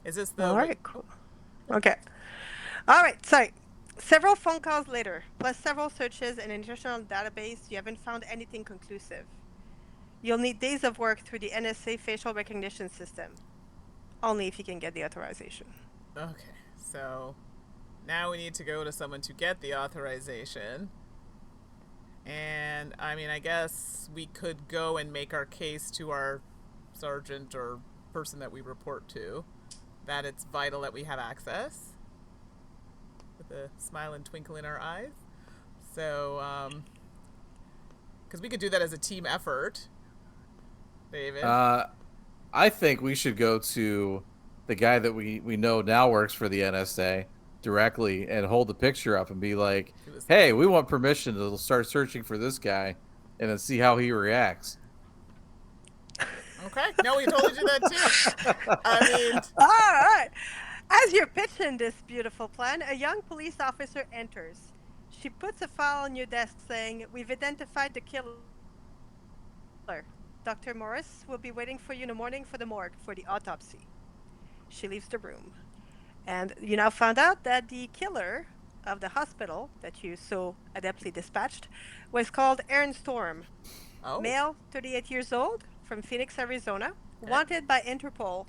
Is this the... All right, cool. Okay. All right, so several phone calls later, plus several searches and an additional database, you haven't found anything conclusive. You'll need days of work through the NSA facial recognition system. Only if you can get the authorization. Okay, so now we need to go to someone to get the authorization. And, I mean, I guess we could go and make our case to our sergeant or person that we report to that it's vital that we have access, with a smile and twinkle in our eyes. So, because we could do that as a team effort, David. I think we should go to the guy that we know now works for the NSA directly and hold the picture up and be like, "Hey, we want permission to start searching for this guy, and then see how he reacts." Okay. No, we totally do that too. I mean, All right. As you're pitching this beautiful plan, a young police officer enters. She puts a file on your desk saying, "We've identified the killer. Dr. Morris will be waiting for you in the morning for the morgue for the autopsy." She leaves the room. And you now found out that the killer of the hospital that you so adeptly dispatched was called Aaron Storm. oh, Male, 38 years old, from Phoenix, Arizona, wanted by Interpol.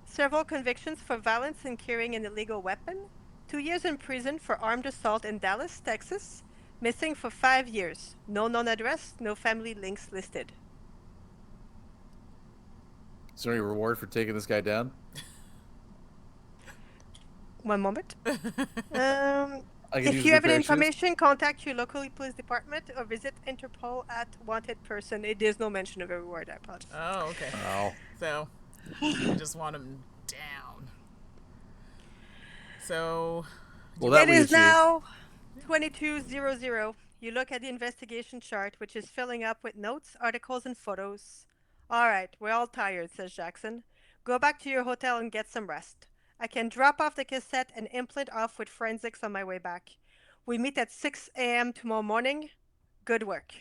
Several convictions for violence and carrying an illegal weapon. 2 years in prison for armed assault in Dallas, Texas. Missing for 5 years. No known address, no family links listed. Is there any reward for taking this guy down? One moment. I can If use you a have any pair of shoes? information, contact your local police department or visit Interpol at wanted person. It is no mention of a reward, I apologize. oh, okay. Oh, So, I just want him down. So, well, that It we is achieved. now 2200. You look at the investigation chart, which is filling up with notes, articles, and photos. All right, we're all tired, says Jackson. Go back to your hotel and get some rest. I can drop off the cassette and implant off with forensics on my way back. We meet at 6 a.m. tomorrow morning. Good work.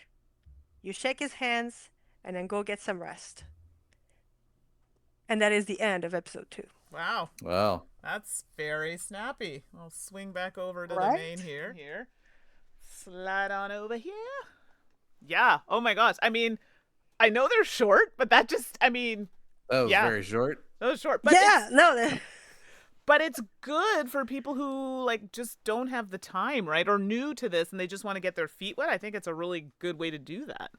You shake his hands and then go get some rest. And that is the end of episode 2. wow. Wow. That's very snappy. I'll swing back over to the Right? main here. Slide on over here. Yeah. Oh my gosh. I mean, I know they're short, but that just, I mean, That was Yeah. very short. that was short. But Yeah, no. but it's good for people who like just don't have the time, right? Or new to this and they just want to get their feet wet. I think it's a really good way to do that.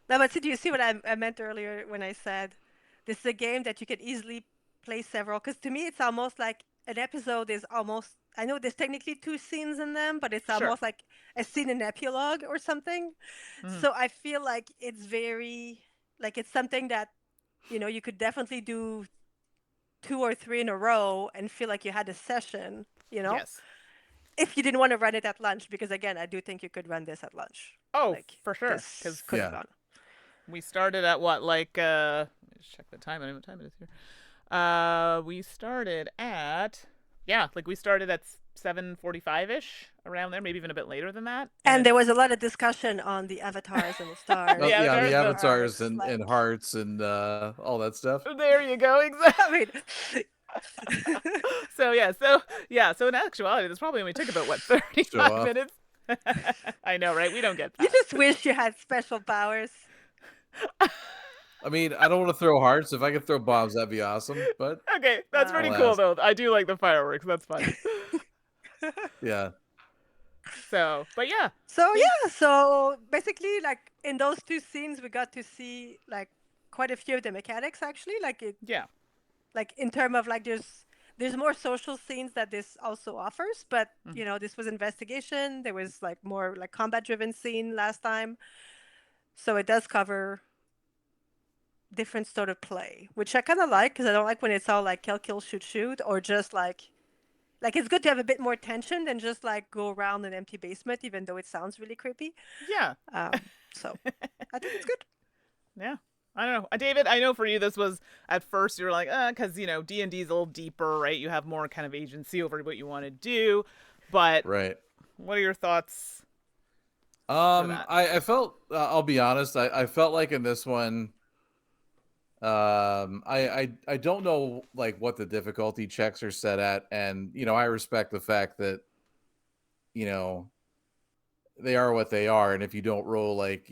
No, but see, do you see what I meant earlier when I said this is a game that you could easily play several? Because to me, it's almost like an episode is almost. I know there's technically 2 scenes in them, but it's Sure. almost like a scene in epilogue or something. Mhm. So I feel like it's very like it's something that you could definitely do 2 or 3 in a row and feel like you had a session. Yes. If you didn't want to run it at lunch, because again, I do think you could run this at lunch. Oh, Like for sure. this Because could have Yeah. gone. we started at what, like, let me just check the time. I don't know what time it is here. We started at, we started at 7:45-ish, around there, maybe even a bit later than that. And there was a lot of discussion on the avatars and the stars. Oh, Yeah, yeah, there's the the avatars hearts, and like- hearts and all that stuff. There you go, exactly. I mean, So in actuality, this probably only took about, what, Show 35 off. minutes? I know, right? We don't get you that. just wish you had special powers. I mean, I don't want to throw hearts. If I could throw bombs, that'd be awesome. But Okay, that's pretty Alas. cool, though. I do like the fireworks. That's fun. yeah, So, but yeah. So basically, like in those 2 scenes, we got to see like quite a few of the mechanics actually. Yeah. Like in terms of like there's more social scenes that this also offers, but this was investigation. There was like more like combat driven scene last time, so it does cover different sort of play, which I kind of like because I don't like when it's all like kill, shoot, or just like it's good to have a bit more tension than just like go around an empty basement, even though it sounds really creepy. Yeah. So I think it's good. Yeah. I don't know. David, I know for you this was at first you were like, because D&D is a little deeper, right? You have more kind of agency over what you want to do. But right. what are your thoughts? that? I felt. I'll be honest. I felt like in this one. I don't know like what the difficulty checks are set at, and I respect the fact that they are what they are, and if you don't roll like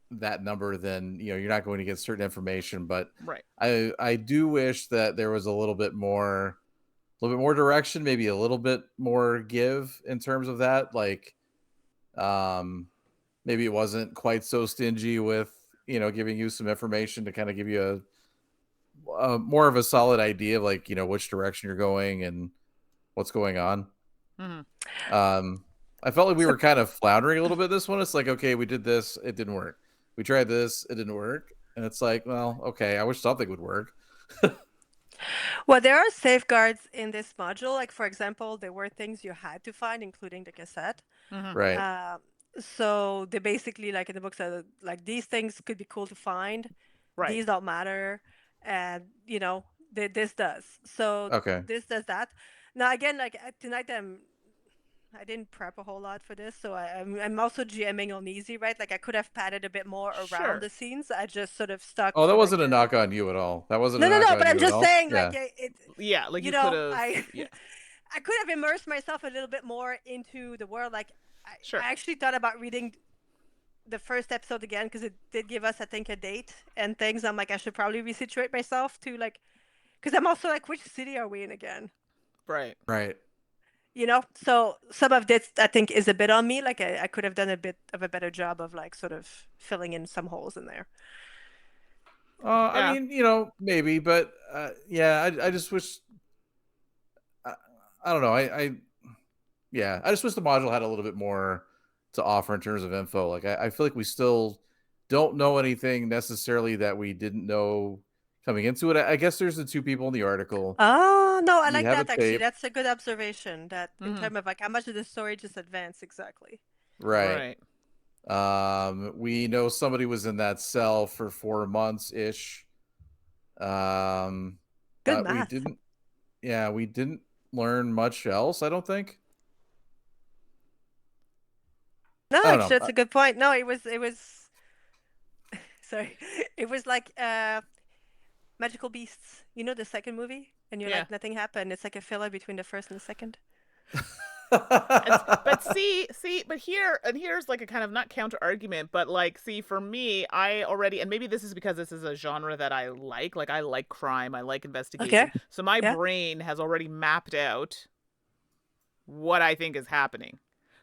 that number, then you're not going to get certain information. But Right. I do wish that there was a little bit more direction, maybe a little bit more give in terms of that. Like, maybe it wasn't quite so stingy with giving you some information to kind of give you a more of a solid idea of like which direction you're going and what's going on. Mm-hmm. I felt like we were kind of floundering a little bit this one. It's like, okay, we did this, it didn't work. We tried this, it didn't work. And it's like, well, okay, I wish something would work. Well, there are safeguards in this module. Like, for example, there were things you had to find, including the cassette. Mm-hmm. Right. So they basically, like in the book, said like these things could be cool to find, Right. these don't matter, and this does. So Okay. this does that. Now again, like tonight, I didn't prep a whole lot for this, so I'm also GMing on easy, right? Like I could have padded a bit more around Sure. the scenes. I just sort of stuck Oh, that to like wasn't a the knock on you at all. That wasn't no, a no, knock no. on But I'm you at just all. saying, like Yeah. Yeah, like you could have. I Yeah. I could have immersed myself a little bit more into the world. Like Sure. I actually thought about reading the first episode again because it did give us, I think, a date and things. I'm like, I should probably resituate myself to like, because I'm also like, which city are we in again? Right. Right. So some of this I think is a bit on me. Like I could have done a bit of a better job of like sort of filling in some holes in there. I Yeah. mean, maybe, but yeah, I just wish. I don't know. Yeah, I just wish the module had a little bit more to offer in terms of info. Like, I feel like we still don't know anything necessarily that we didn't know coming into it. I guess there's the two people in the article. Oh no, I We like have a that actually. tape, That's a good observation. That in Mm-hmm. terms of like how much of the story just advanced exactly. right? Right. We know somebody was in that cell for 4 months ish. Good But we math. didn't. Yeah, we didn't learn much else. I don't think. No, I don't actually, know. that's a good point. No, it was sorry, it was like Magical Beasts. You know the second movie, and you're Yeah. like nothing happened. It's like a filler between the first and the second. But but here's like a kind of not counter argument, but like, see, for me, I already, and maybe this is because this is a genre that I like I like crime, I like Okay. investigation. So my Yeah. brain has already mapped out what I think is happening.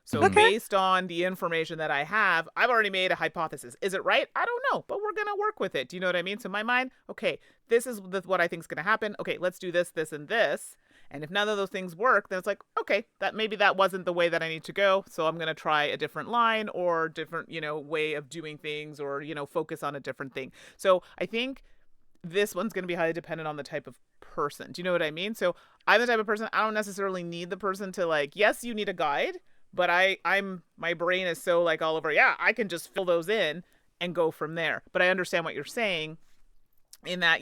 So Mhm. Okay. based on the information that I have, I've already made a hypothesis. Is it right? I don't know, but we're going to work with it. Do you know what I mean? So in my mind, okay, this is what I think is going to happen. Okay, let's do this, this, and this. And if none of those things work, then it's like, okay, that maybe that wasn't the way that I need to go. So I'm going to try a different line or different, way of doing things, or, focus on a different thing. So I think this one's going to be highly dependent on the type of person. Do you know what I mean? So I'm the type of person, I don't necessarily need the person to like, yes, you need a guide, but my brain is so like all over, yeah, I can just fill those in and go from there. But I understand what you're saying in that,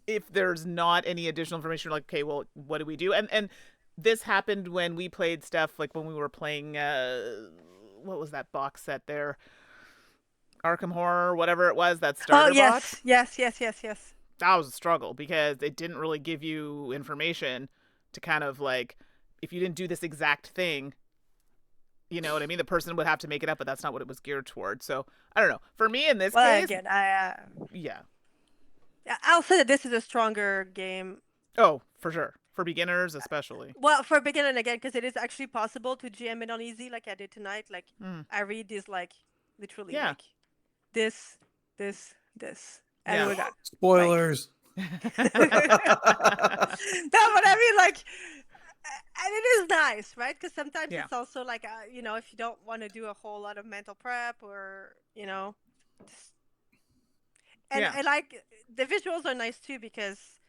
if there's not any additional information, like, okay, well, what do we do? And this happened when we played stuff, like when we were playing what was that box set there? Arkham Horror, whatever it was, that Oh starter box. yes. That was a struggle because it didn't really give you information to kind of like, if you didn't do this exact thing, you know what I mean? The person would have to make it up, but that's not what it was geared towards. So I don't know. For me in this Well, case, again, yeah. I'll say that this is a stronger game. Oh, for sure. For beginners, especially. Well, for beginner again, because it is actually possible to GM it on easy, like I did tonight. Like I read this like literally Yeah. like this, and Yeah. we're done. Spoilers. No, but I mean, like, and it is nice, right? Because sometimes Yeah. it's also like, if you don't want to do a whole lot of mental prep, or just, and Yeah. I like the visuals are nice too because,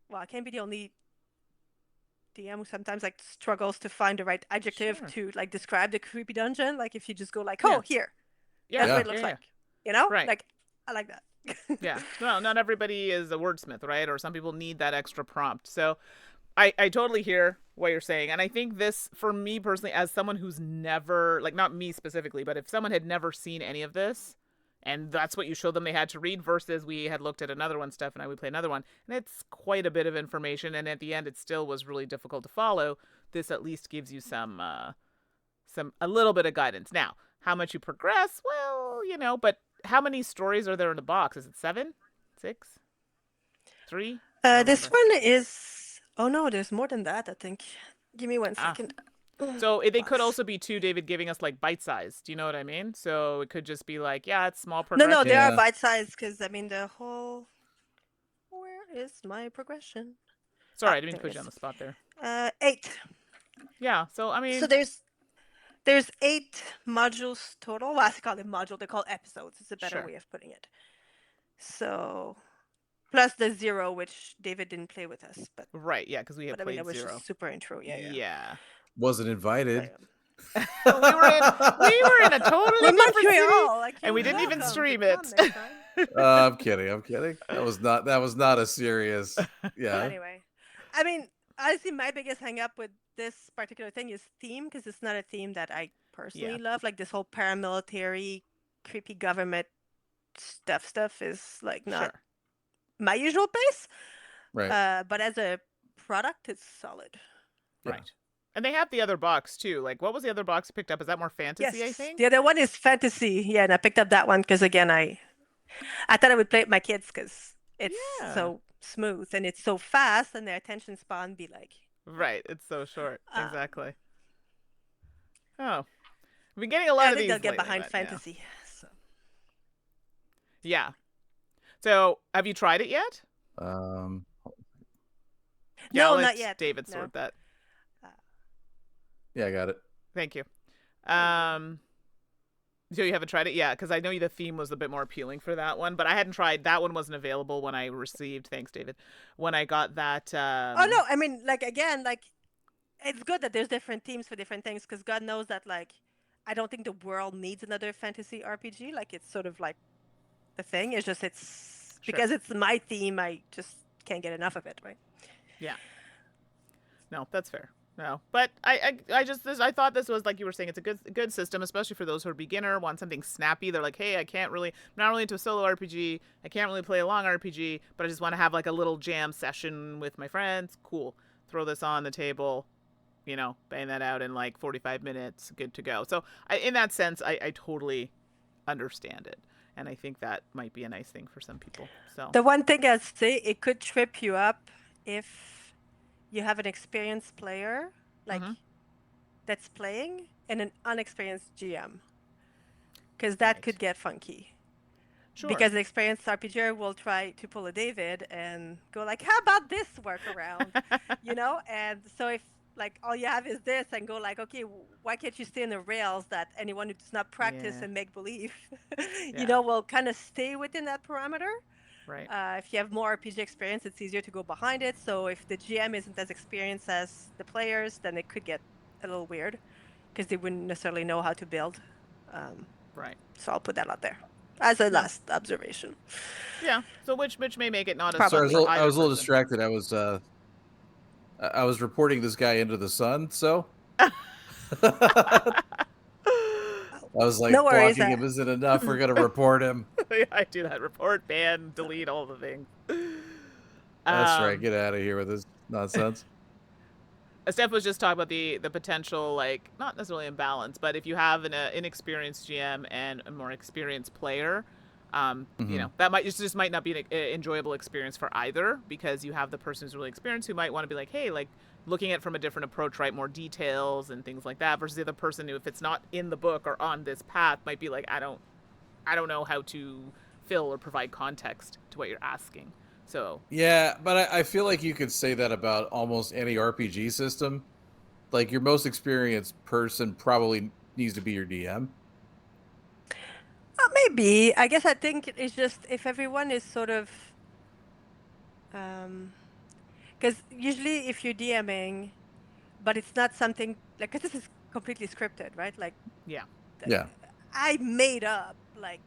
well, I can't be the only DM who sometimes like struggles to find the right adjective Sure. to like describe the creepy dungeon. Like if you just go like, oh, here, Yeah. that's what Yeah. it looks Yeah. like. Right. Like I like that. Yeah. Well, not everybody is a wordsmith, right? Or some people need that extra prompt. So I totally hear what you're saying. And I think this, for me personally, as someone who's never, like, not me specifically, but if someone had never seen any of this, and that's what you showed them they had to read, versus we had looked at another one, Steph and I, we play another one, and it's quite a bit of information, and at the end it still was really difficult to follow. This at least gives you a little bit of guidance. Now, how much you progress, well, but how many stories are there in the box? Is it 7? 6? 3? This one is. Oh no, there's more than that. I think. Give me one second. So they could Box. also be too, David, giving us like bite size. Do you know what I mean? So it could just be like, yeah, it's small progression. No, they Yeah. are bite sized because I mean the whole. Where is my progression? Sorry, I didn't mean to there put you it on the is. spot there. 8. Yeah, so I mean, So there's 8 modules total. Well, I call them module. They're called episodes. It's a better Sure. way of putting it. So Plus the 0, which David didn't play with us, but Right, yeah, because we had I mean played that was 0. just super intro. Yeah. Yeah. Wasn't invited. we were in a totally We're different city, Montreal. Like and you're we didn't even welcome to stream come it. next time. I'm kidding. I'm kidding. That was not a serious. Yeah. Anyway, I mean, honestly, my biggest hang up with this particular thing is theme, because it's not a theme that I personally Yeah. love. Like this whole paramilitary, creepy government stuff is like not Sure. my usual pace. Right. But as a product, it's solid. Yeah. Right. And they have the other box too. Like, what was the other box you picked up? Is that more fantasy? Yes, I think. the other one is fantasy. Yeah, and I picked up that one because again, I thought I would play it with my kids because it's Yeah. so smooth and it's so fast, and their attention span be like. Right. It's so short. Um, Exactly. Oh, we've been getting a lot I of think these they'll get lately, behind but, yeah. fantasy. So. Yeah. So, have you tried it yet? Yeah, No, I'll let not yet. David No. sort that. Yeah, I got it. Thank you. So you haven't tried it yet? Because I know the theme was a bit more appealing for that one, but I hadn't tried. That one wasn't available when I received. Thanks, David. When I got that. Oh no, I mean, like again, like it's good that there's different themes for different things, because God knows that like I don't think the world needs another fantasy RPG. Like it's sort of like the thing. It's just Sure. because it's my theme. I just can't get enough of it, right? Yeah. No, that's fair. No, but I thought this was, like you were saying, it's a good system, especially for those who are beginner, want something snappy. They're like, hey, I'm not really into a solo RPG. I can't really play a long RPG, but I just want to have like a little jam session with my friends. Cool. Throw this on the table, bang that out in like 45 minutes. Good to go. So in that sense, I totally understand it. And I think that might be a nice thing for some people. So The one thing I'd say, it could trip you up if you have an experienced player like that's playing and an unexperienced GM, because that could get funky. Sure. Because the experienced RPGer will try to pull a David and go like, how about this workaround? And so if like all you have is this, and go like, okay, why can't you stay in the rails that anyone who does not practice and make believe will kind of stay within that parameter. Right. If you have more RPG experience, it's easier to go behind it. So if the GM isn't as experienced as the players, then it could get a little weird because they wouldn't necessarily know how to build. Right. So I'll put that out there as a last observation. Yeah. So which may make it not as Probably. Sorry, for I was a little person. distracted. I was reporting this guy into the sun, so I was like, No worries, blocking him isn't enough. We're gonna report him. I do that. Report, ban, delete, all the things. That's right. Get out of here with this nonsense. Steph was just talking about the potential, like, not necessarily imbalance, but if you have an inexperienced GM and a more experienced player, that might not be an enjoyable experience for either, because you have the person who's really experienced who might want to be like, hey, like, looking at it from a different approach, right, more details and things like that, versus the other person who, if it's not in the book or on this path, might be like, I don't know how to fill or provide context to what you're asking. So yeah, but I feel like you could say that about almost any RPG system. Like, your most experienced person probably needs to be your DM. Maybe. I guess I think it's just if everyone is sort of, because usually if you're DMing, but it's not something like, because this is completely scripted, right? Like, yeah. I made up like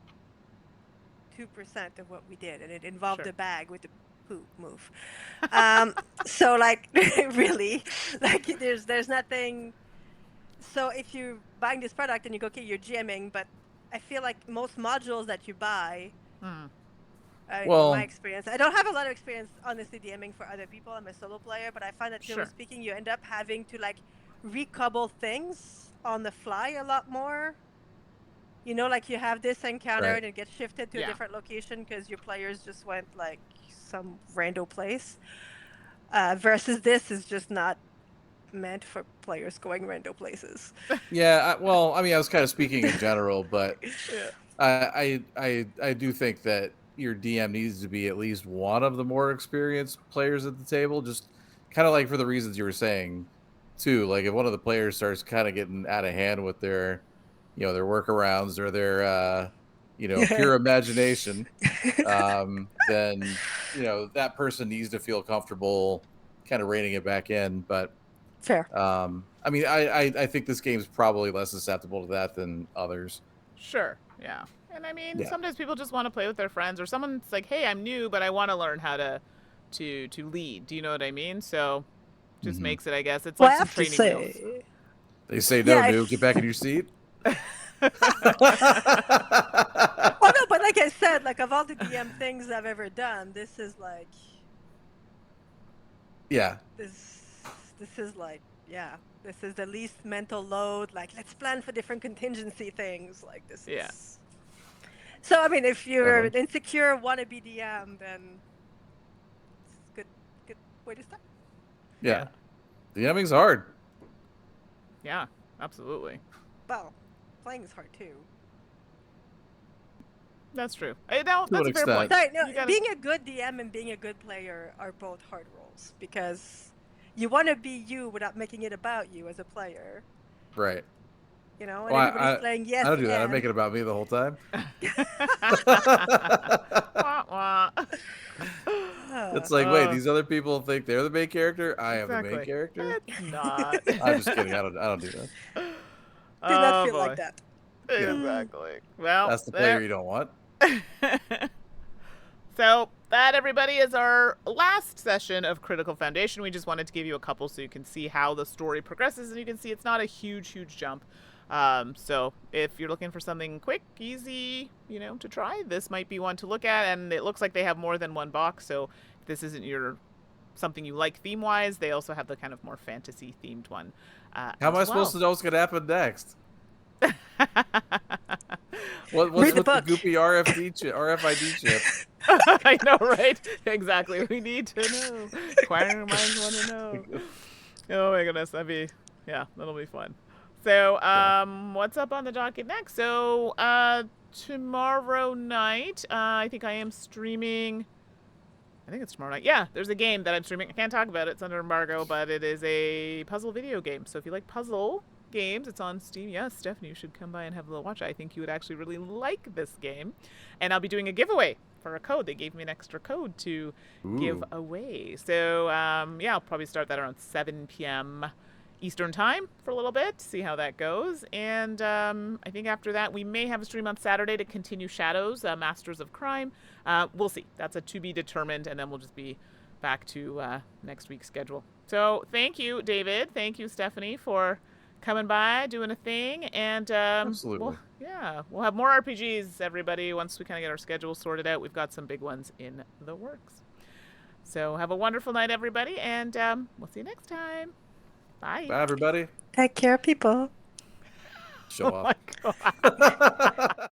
2% of what we did, and it involved Sure. a bag with the poop move. So like, really, like there's nothing. So if you're buying this product and you go, okay, you're GMing, but I feel like most modules that you buy, in my experience, I don't have a lot of experience, honestly, DMing for other people. I'm a solo player, but I find that generally speaking, you end up having to like recouple things on the fly a lot more. Like you have this encounter and it gets shifted to a different location because your players just went like some rando place. Versus this is just not meant for players going rando places. Yeah, I mean, I was kind of speaking in general, but I do think that your DM needs to be at least one of the more experienced players at the table, just kind of like for the reasons you were saying too. Like, if one of the players starts kind of getting out of hand with their their workarounds or their pure imagination, then that person needs to feel comfortable kind of reining it back in. But Fair. I mean, I think this game's probably less susceptible to that than others. Sure. Yeah. And I mean, Yeah. sometimes people just want to play with their friends, or someone's like, "Hey, I'm new, but I want to learn how to lead." Do you know what I mean? So, just Mhm. makes it, I guess, it's Well, like I some have to training wheels. say, They say, no, Yeah, dude, get back in your seat. well, no, but like I said, like of all the DM things I've ever done, this is like Yeah. this is like, yeah, this is the least mental load. Like, let's plan for different contingency things. Like, this Yeah. is. So, I mean, if you're Definitely. an insecure wannabe DM, then it's good way to start. Yeah. DMing's hard. Yeah, absolutely. Well, playing is hard too. That's true. To That's an a fair extent. point. Sorry, no, You gotta- being a good DM and being a good player are both hard roles because you want to be you without making it about you as a player. Right. You know, and Well, everybody's playing yes. I don't do that. I and. make it about me the whole time. Wah, wah. It's like, wait, these other people think they're the main character. I am the main Exactly. character. It's not. I'm just kidding. I don't do that. Do not feel boy. like that. Exactly. Well, That's the player you don't want. So that, everybody, is our last session of Critical Foundation. We just wanted to give you a couple so you can see how the story progresses, and you can see it's not a huge jump. So if you're looking for something quick, easy, to try, this might be one to look at. And it looks like they have more than one box, so if this isn't something you like theme-wise, they also have the kind of more fantasy-themed one. How am I supposed to know what's going to happen next? What's Read the with the book. goopy RFID chip? I know, right? Exactly. We need to know. Inquiring minds want to know. Oh my goodness, that'll be fun. So, what's up on the docket next? So, tomorrow night, I think I am streaming. I think it's tomorrow night. Yeah, there's a game that I'm streaming. I can't talk about it. It's under embargo, but it is a puzzle video game. So if you like puzzle games, it's on Steam. Yes, Stephanie, you should come by and have a little watch. I think you would actually really like this game. And I'll be doing a giveaway for a code. They gave me an extra code to give away. So, I'll probably start that around 7 p.m. Eastern time for a little bit, see how that goes. And I think after that, we may have a stream on Saturday to continue Shadows, Masters of Crime. We'll see. That's a to be determined, and then we'll just be back to next week's schedule. So thank you, David. Thank you, Stephanie, for coming by, doing a thing. And Absolutely. we'll have more RPGs, everybody, once we kind of get our schedule sorted out. We've got some big ones in the works. So have a wonderful night, everybody, and we'll see you next time. Bye. Bye, everybody. Take care, people. Show Oh off. my God.